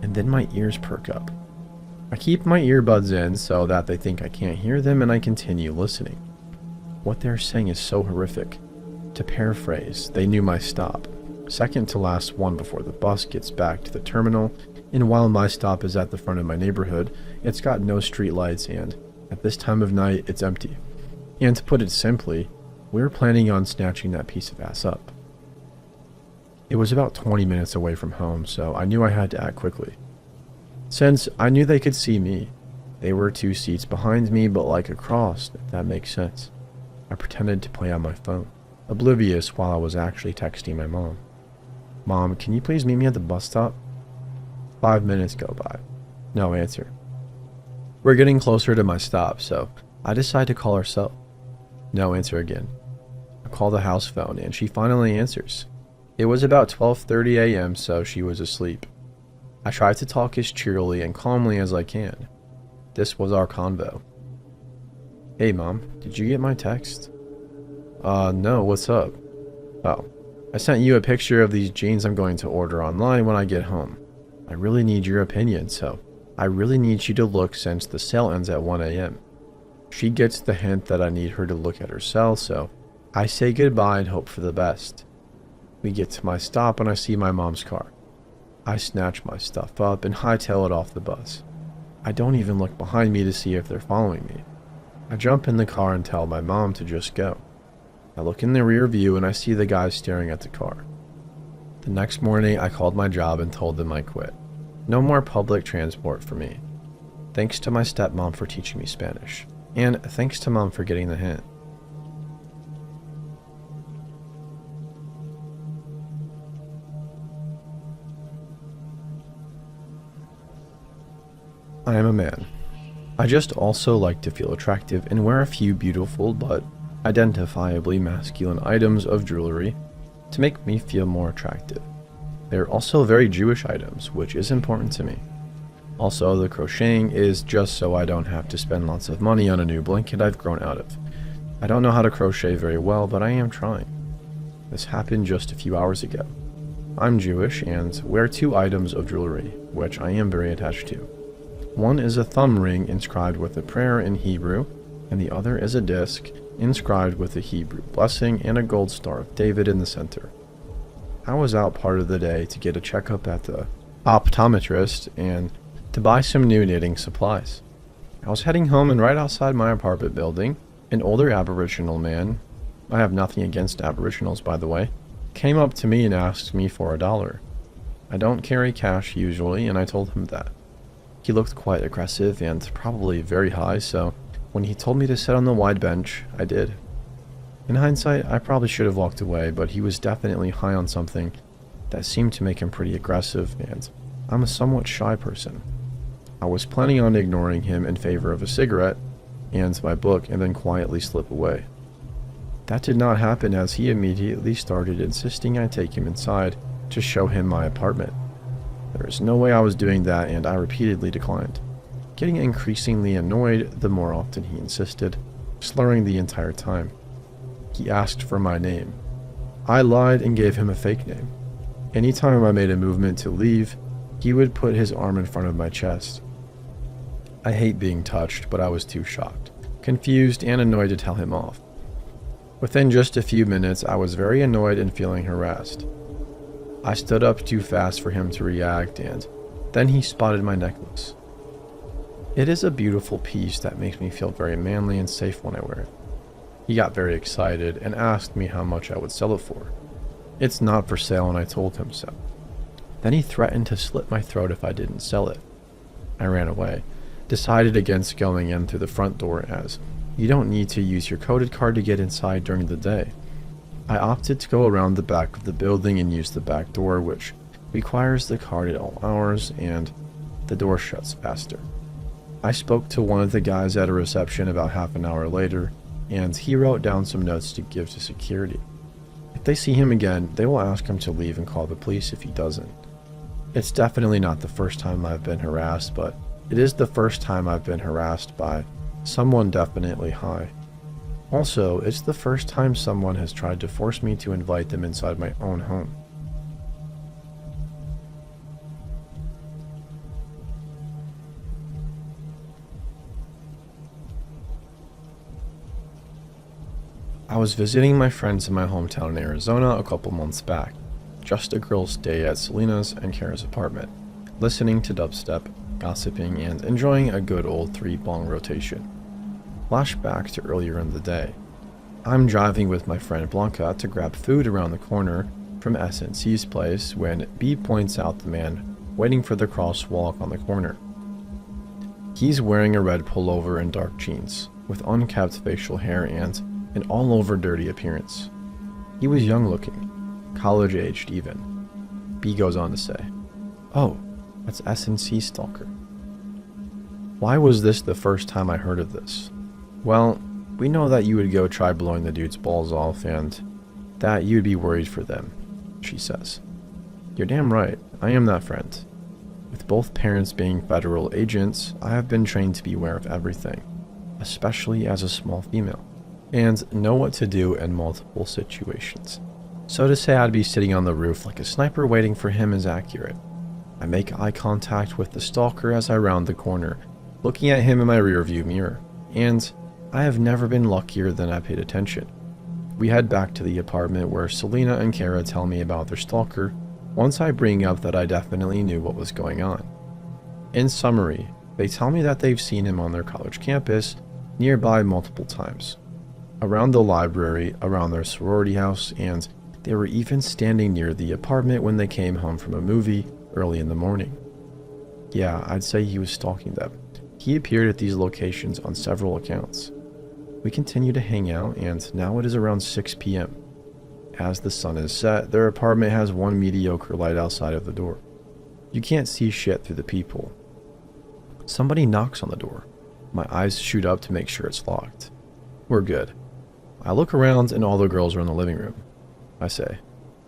and then my ears perk up. I keep my earbuds in so that they think I can't hear them, and I continue listening. What they're saying is so horrific. To paraphrase, they knew my stop, second to last one before the bus gets back to the terminal, and while my stop is at the front of my neighborhood, it's got no street lights, and at this time of night, it's empty. And to put it simply, we're planning on snatching that piece of ass up. It was about 20 minutes away from home, so I knew I had to act quickly. Since I knew they could see me, they were 2 seats behind me, but like across, if that makes sense. I pretended to play on my phone, oblivious while I was actually texting my mom. Mom, can you please meet me at the bus stop? 5 minutes go by. No answer. We're getting closer to my stop, so I decide to call her cell. No answer again. I call the house phone and she finally answers. It was about 12:30 a.m., so she was asleep. I tried to talk as cheerily and calmly as I can. This was our convo. "Hey mom, did you get my text?" No, what's up?" "Oh, I sent you a picture of these jeans I'm going to order online when I get home. I really need your opinion, so I really need you to look since the sale ends at 1 a.m. She gets the hint that I need her to look at her cell, so I say goodbye and hope for the best. We get to my stop and I see my mom's car. I snatch my stuff up and hightail it off the bus. I don't even look behind me to see if they're following me. I jump in the car and tell my mom to just go. I look in the rear view and I see the guys staring at the car. The next morning I called my job and told them I quit. No more public transport for me. Thanks to my stepmom for teaching me Spanish. And thanks to mom for getting the hint. I am a man. I just also like to feel attractive and wear a few beautiful but identifiably masculine items of jewelry to make me feel more attractive. They're also very Jewish items, which is important to me. Also, the crocheting is just so I don't have to spend lots of money on a new blanket I've grown out of. I don't know how to crochet very well, but I am trying. This happened just a few hours ago. I'm Jewish and wear two items of jewelry, which I am very attached to. One is a thumb ring inscribed with a prayer in Hebrew, and the other is a disc inscribed with a Hebrew blessing and a gold star of David in the center. I was out part of the day to get a checkup at the optometrist and to buy some new knitting supplies. I was heading home and right outside my apartment building, an older Aboriginal man, I have nothing against Aboriginals by the way, came up to me and asked me for $1. I don't carry cash usually, and I told him that. He looked quite aggressive and probably very high, so when he told me to sit on the wide bench, I did. In hindsight, I probably should have walked away, but he was definitely high on something that seemed to make him pretty aggressive, and I'm a somewhat shy person. I was planning on ignoring him in favor of a cigarette and my book and then quietly slip away. That did not happen, as he immediately started insisting I take him inside to show him my apartment. There is no way I was doing that, and I repeatedly declined, getting increasingly annoyed the more often he insisted, slurring the entire time. He asked for my name. I lied and gave him a fake name. Anytime I made a movement to leave, he would put his arm in front of my chest. I hate being touched, but I was too shocked, confused, and annoyed to tell him off. Within just a few minutes, I was very annoyed and feeling harassed. I stood up too fast for him to react, and then he spotted my necklace. It is a beautiful piece that makes me feel very manly and safe when I wear it. He got very excited and asked me how much I would sell it for. It's not for sale, and I told him so. Then he threatened to slit my throat if I didn't sell it. I ran away, decided against going in through the front door, as you don't need to use your coded card to get inside during the day. I opted to go around the back of the building and use the back door, which requires the card at all hours, and the door shuts faster. I spoke to one of the guys at a reception about half an hour later, and he wrote down some notes to give to security. If they see him again, they will ask him to leave and call the police if he doesn't. It's definitely not the first time I've been harassed, but it is the first time I've been harassed by someone definitely high. Also, it's the first time someone has tried to force me to invite them inside my own home. I was visiting my friends in my hometown in Arizona a couple months back. Just a girl's day at Selena's and Kara's apartment, listening to dubstep, gossiping, and enjoying a good old 3-bong rotation. Flashback to earlier in the day. I'm driving with my friend Blanca to grab food around the corner from SNC's place when B points out the man waiting for the crosswalk on the corner. He's wearing a red pullover and dark jeans, with unkept facial hair and an all-over dirty appearance. He was young looking, college-aged even. B goes on to say, "Oh, that's SNC stalker." Why was this the first time I heard of this? Well, We know that you would go try blowing the dude's balls off and that you'd be worried for them, she says. You're damn right, I am that friend. With both parents being federal agents, I have been trained to be aware of everything, especially as a small female, and know what to do in multiple situations. So to say I'd be sitting on the roof like a sniper waiting for him is accurate. I make eye contact with the stalker as I round the corner, looking at him in my rearview mirror, and I have never been luckier than I paid attention. We head back to the apartment where Selena and Kara tell me about their stalker once I bring up that I definitely knew what was going on. In summary, they tell me that they've seen him on their college campus nearby multiple times, around the library, around their sorority house, and they were even standing near the apartment when they came home from a movie early in the morning. Yeah, I'd say he was stalking them. He appeared at these locations on several accounts. We continue to hang out, and now it is around 6 p.m. As the sun is set, their apartment has one mediocre light outside of the door. You can't see shit through the peephole. Somebody knocks on the door. My eyes shoot up to make sure it's locked. We're good. I look around and all the girls are in the living room. I say,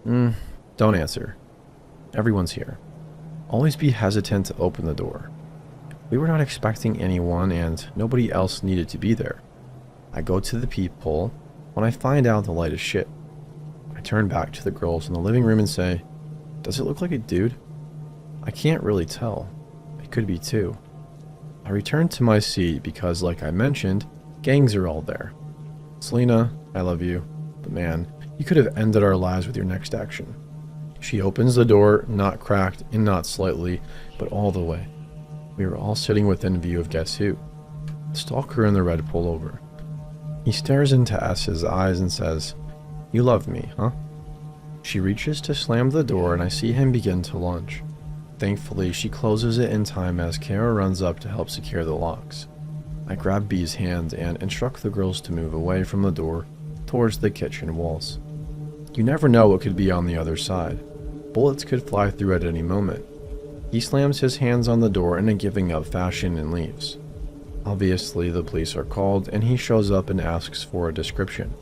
don't answer. Everyone's here. Always be hesitant to open the door. We were not expecting anyone and nobody else needed to be there. I go to the peephole when I find out the light is shit. I turn back to the girls in the living room and say, does it look like a dude? I can't really tell. It could be two. I return to my seat because, like I mentioned, gangs are all there. Selena, I love you, but man, you could have ended our lives with your next action. She opens the door, not cracked and not slightly, but all the way. We were all sitting within view of guess who? The stalker in the red pullover. He stares into S's eyes and says, you love me, huh? She reaches to slam the door and I see him begin to lunge. Thankfully, she closes it in time as Kara runs up to help secure the locks. I grab B's hand and instruct the girls to move away from the door towards the kitchen walls. You never know what could be on the other side. Bullets could fly through at any moment. He slams his hands on the door in a giving up fashion and leaves. Obviously, the police are called and he shows up and asks for a description.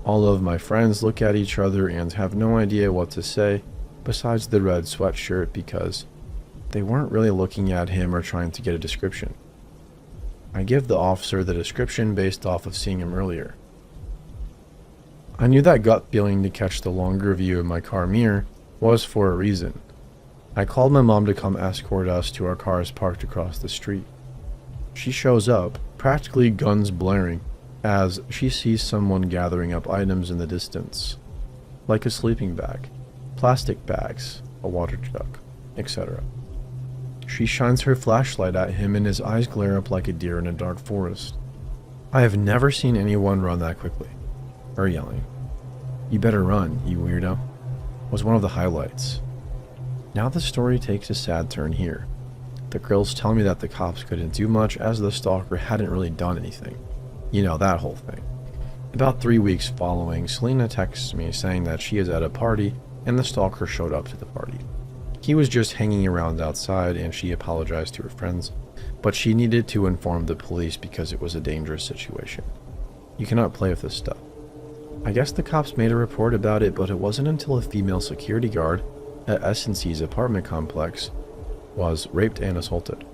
All of my friends look at each other and have no idea what to say besides the red sweatshirt because they weren't really looking at him or trying to get a description. I give the officer the description based off of seeing him earlier. I knew that gut feeling to catch the longer view of my car mirror was for a reason. I called my mom to come escort us to our cars parked across the street. She shows up, practically guns blaring, as she sees someone gathering up items in the distance, like a sleeping bag, plastic bags, a water jug, etc. She shines her flashlight at him and his eyes glare up like a deer in a dark forest. I have never seen anyone run that quickly. Her yelling, "You better run, you weirdo," was one of the highlights. Now the story takes a sad turn here. The girls tell me that the cops couldn't do much as the stalker hadn't really done anything. You know, that whole thing. About 3 weeks following, Selena texts me saying that she is at a party and the stalker showed up to the party. He was just hanging around outside and she apologized to her friends, but she needed to inform the police because it was a dangerous situation. You cannot play with this stuff. I guess the cops made a report about it, but it wasn't until a female security guard at S&C's apartment complex was raped and assaulted.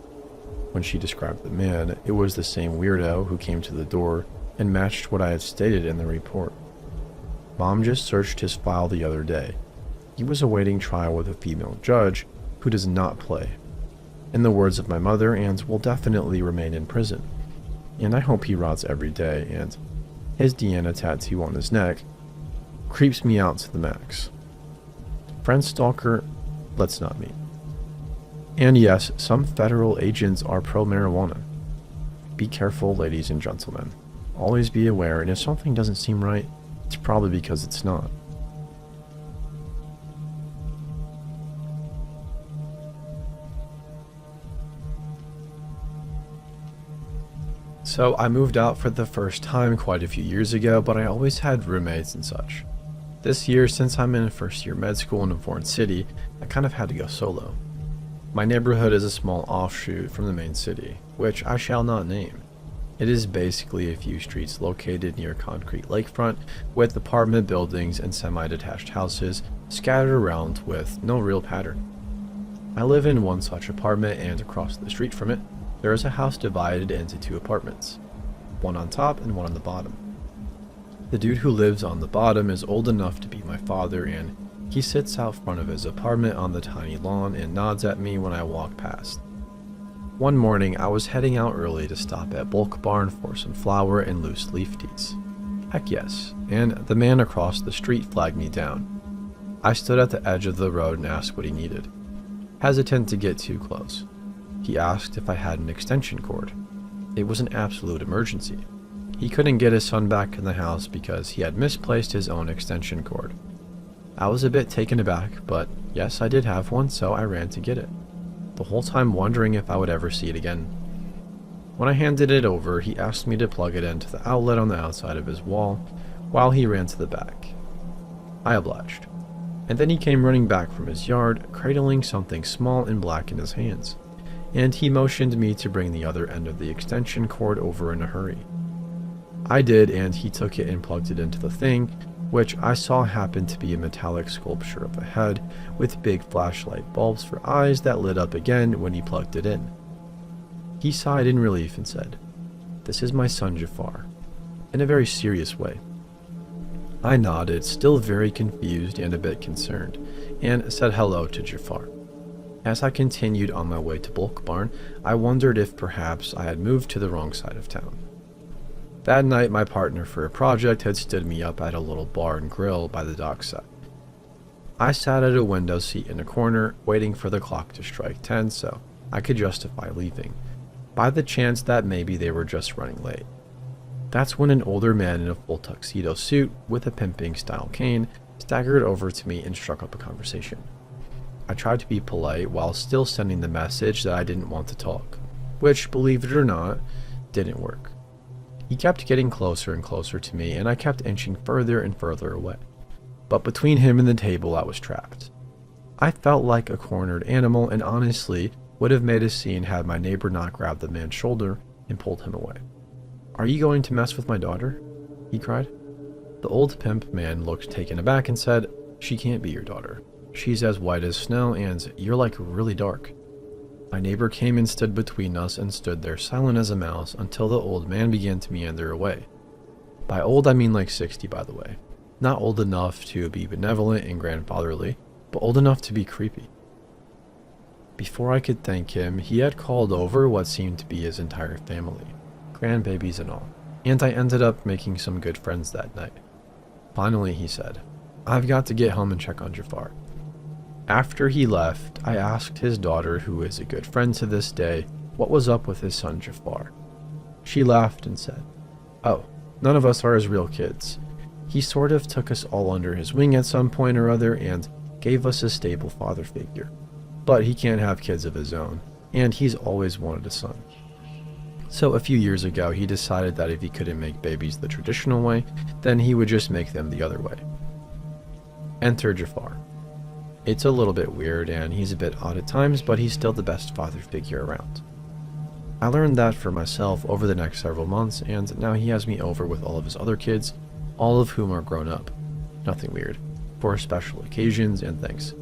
When she described the man, it was the same weirdo who came to the door and matched what I had stated in the report. Mom just searched his file the other day. He was awaiting trial with a female judge who does not play. In the words of my mother, and will definitely remain in prison. And I hope he rots every day, and his Deanna tattoo on his neck creeps me out to the max. Friend stalker, let's not meet. And yes, some federal agents are pro-marijuana. Be careful, ladies and gentlemen. Always be aware, and if something doesn't seem right, it's probably because it's not. So I moved out for the first time quite a few years ago, but I always had roommates and such. This year, since I'm in first year med school in a foreign city, I kind of had to go solo. My neighborhood is a small offshoot from the main city, which I shall not name. It is basically a few streets located near concrete lakefront with apartment buildings and semi-detached houses scattered around with no real pattern. I live in one such apartment, and across the street from it, there is a house divided into two apartments, one on top and one on the bottom. The dude who lives on the bottom is old enough to be my father, and he sits out front of his apartment on the tiny lawn and nods at me when I walk past. One morning, I was heading out early to stop at Bulk Barn for some flour and loose leaf teas. Heck yes, and the man across the street flagged me down. I stood at the edge of the road and asked what he needed, hesitant to get too close. He asked if I had an extension cord. It was an absolute emergency. He couldn't get his son back in the house because he had misplaced his own extension cord. I was a bit taken aback, but yes, I did have one, so I ran to get it, the whole time wondering if I would ever see it again. When I handed it over, he asked me to plug it into the outlet on the outside of his wall while he ran to the back. I obliged, and then he came running back from his yard, cradling something small and black in his hands, and he motioned me to bring the other end of the extension cord over in a hurry. I did, and he took it and plugged it into the thing, which I saw happened to be a metallic sculpture of a head with big flashlight bulbs for eyes that lit up again when he plugged it in. He sighed in relief and said, "This is my son Jafar," in a very serious way. I nodded, still very confused and a bit concerned, and said hello to Jafar. As I continued on my way to Bulk Barn, I wondered if perhaps I had moved to the wrong side of town. That night, my partner for a project had stood me up at a little bar and grill by the dockside. I sat at a window seat in a corner, waiting for the clock to strike 10 so I could justify leaving, by the chance that maybe they were just running late. That's when an older man in a full tuxedo suit with a pimping-style cane staggered over to me and struck up a conversation. I tried to be polite while still sending the message that I didn't want to talk, which, believe it or not, didn't work. He kept getting closer and closer to me, and I kept inching further and further away. But between him and the table, I was trapped. I felt like a cornered animal, and honestly would have made a scene had my neighbor not grabbed the man's shoulder and pulled him away. "Are you going to mess with my daughter?" he cried. The old pimp man looked taken aback and said, "She can't be your daughter. She's as white as snow, and you're like really dark." My neighbor came and stood between us and stood there silent as a mouse until the old man began to meander away. By old, I mean like 60, by the way. Not old enough to be benevolent and grandfatherly, but old enough to be creepy. Before I could thank him, he had called over what seemed to be his entire family, grandbabies and all, and I ended up making some good friends that night. Finally, he said, "I've got to get home and check on Jafar." After he left, I asked his daughter, who is a good friend to this day, what was up with his son Jafar. She laughed and said, "Oh, none of us are his real kids. He sort of took us all under his wing at some point or other and gave us a stable father figure. But he can't have kids of his own, and he's always wanted a son. So a few years ago, he decided that if he couldn't make babies the traditional way, then he would just make them the other way." Enter Jafar. It's a little bit weird, and he's a bit odd at times, but he's still the best father figure around. I learned that for myself over the next several months, and now he has me over with all of his other kids, all of whom are grown up. Nothing weird, for special occasions and things.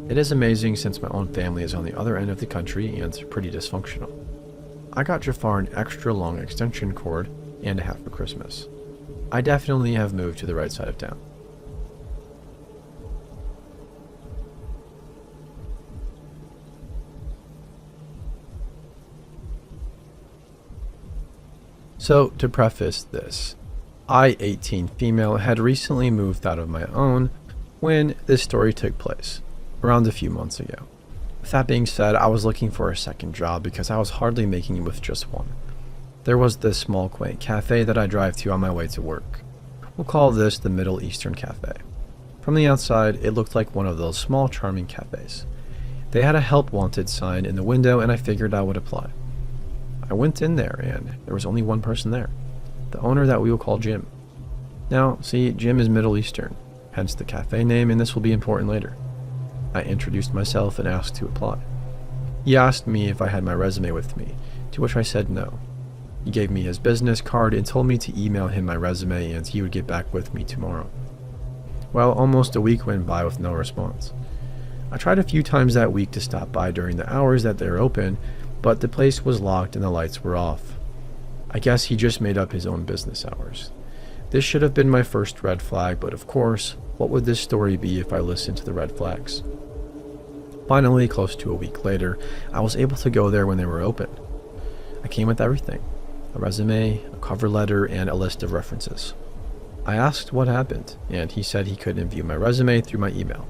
It is amazing since my own family is on the other end of the country and pretty dysfunctional. I got Jafar an extra long extension cord and a hat for Christmas. I definitely have moved to the right side of town. So, to preface this, I, 18 female, had recently moved out of my own when this story took place, around a few months ago. With that being said, I was looking for a second job because I was hardly making it with just one. There was this small quaint cafe that I drive to on my way to work. We'll call this the Middle Eastern Cafe. From the outside, it looked like one of those small charming cafes. They had a help wanted sign in the window, and I figured I would apply. I went in there, and there was only one person there, the owner that we will call Jim. Now, see, Jim is Middle Eastern, hence the cafe name, and this will be important later. I introduced myself and asked to apply. He asked me if I had my resume with me, to which I said no. He gave me his business card and told me to email him my resume and he would get back with me tomorrow. Well, almost a week went by with no response. I tried a few times that week to stop by during the hours that they were open, but the place was locked and the lights were off. I guess he just made up his own business hours. This should have been my first red flag, but of course, what would this story be if I listened to the red flags? Finally, close to a week later, I was able to go there when they were open. I came with everything: a resume, a cover letter, and a list of references. I asked what happened, and he said he couldn't view my resume through my email.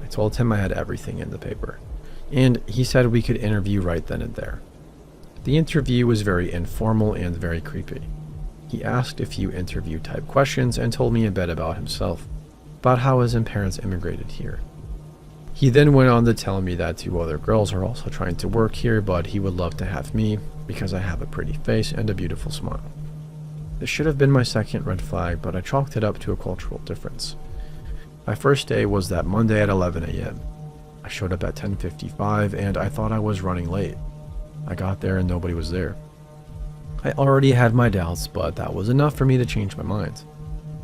I told him I had everything in the paper, and he said we could interview right then and there. The interview was very informal and very creepy. He asked a few interview type questions and told me a bit about himself, about how his parents immigrated here. He then went on to tell me that 2 other girls are also trying to work here, but he would love to have me because I have a pretty face and a beautiful smile. This should have been my second red flag, but I chalked it up to a cultural difference. My first day was that Monday at 11 a.m. I showed up at 10:55 and I thought I was running late. I got there and nobody was there. I already had my doubts, but that was enough for me to change my mind.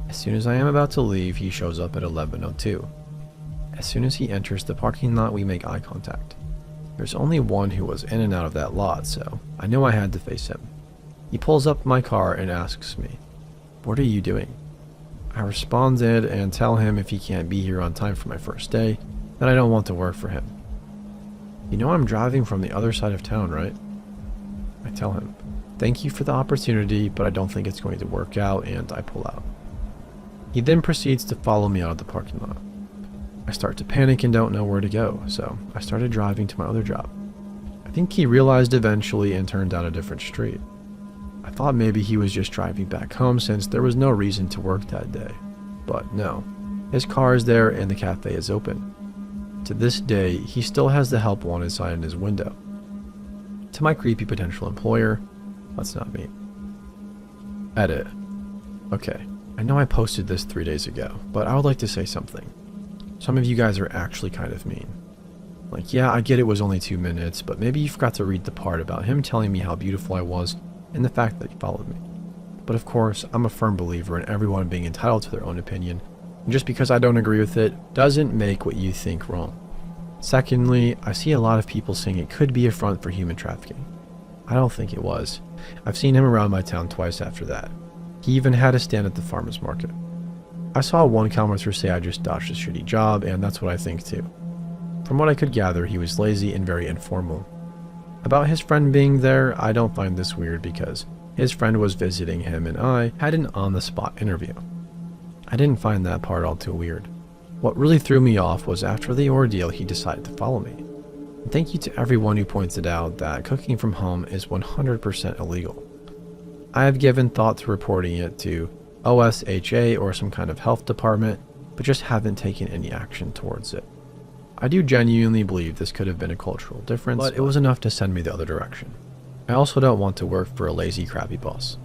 As soon as I am about to leave, he shows up at 11:02. As soon as he enters the parking lot, we make eye contact. There's only one who was in and out of that lot, so I knew I had to face him. He pulls up my car and asks me, "What are you doing?" I responded and tell him if he can't be here on time for my first day, then I don't want to work for him. "You know I'm driving from the other side of town, right?" I tell him, "Thank you for the opportunity, but I don't think it's going to work out," and I pull out. He then proceeds to follow me out of the parking lot. I start to panic and don't know where to go, so I started driving to my other job. I think he realized eventually and turned down a different street. I thought maybe he was just driving back home since there was no reason to work that day. But no, his car is there and the cafe is open. To this day, he still has the help wanted sign in his window. To my creepy potential employer, that's not me. Edit. Okay, I know I posted this 3 days ago, but I would like to say something. Some of you guys are actually kind of mean. Like, yeah, I get it was only 2 minutes, but maybe you forgot to read the part about him telling me how beautiful I was and the fact that he followed me. But of course, I'm a firm believer in everyone being entitled to their own opinion, and just because I don't agree with it doesn't make what you think wrong. Secondly, I see a lot of people saying it could be a front for human trafficking. I don't think it was. I've seen him around my town twice after that. He even had a stand at the farmer's market. I saw one commenter say I just dodged a shitty job, and that's what I think too. From what I could gather, he was lazy and very informal. About his friend being there, I don't find this weird because his friend was visiting him and I had an on-the-spot interview. I didn't find that part all too weird. What really threw me off was after the ordeal he decided to follow me. And thank you to everyone who pointed out that cooking from home is 100% illegal. I have given thought to reporting it to OSHA or some kind of health department, but just haven't taken any action towards it. I do genuinely believe this could have been a cultural difference, but it was enough to send me the other direction. I also don't want to work for a lazy, crappy boss.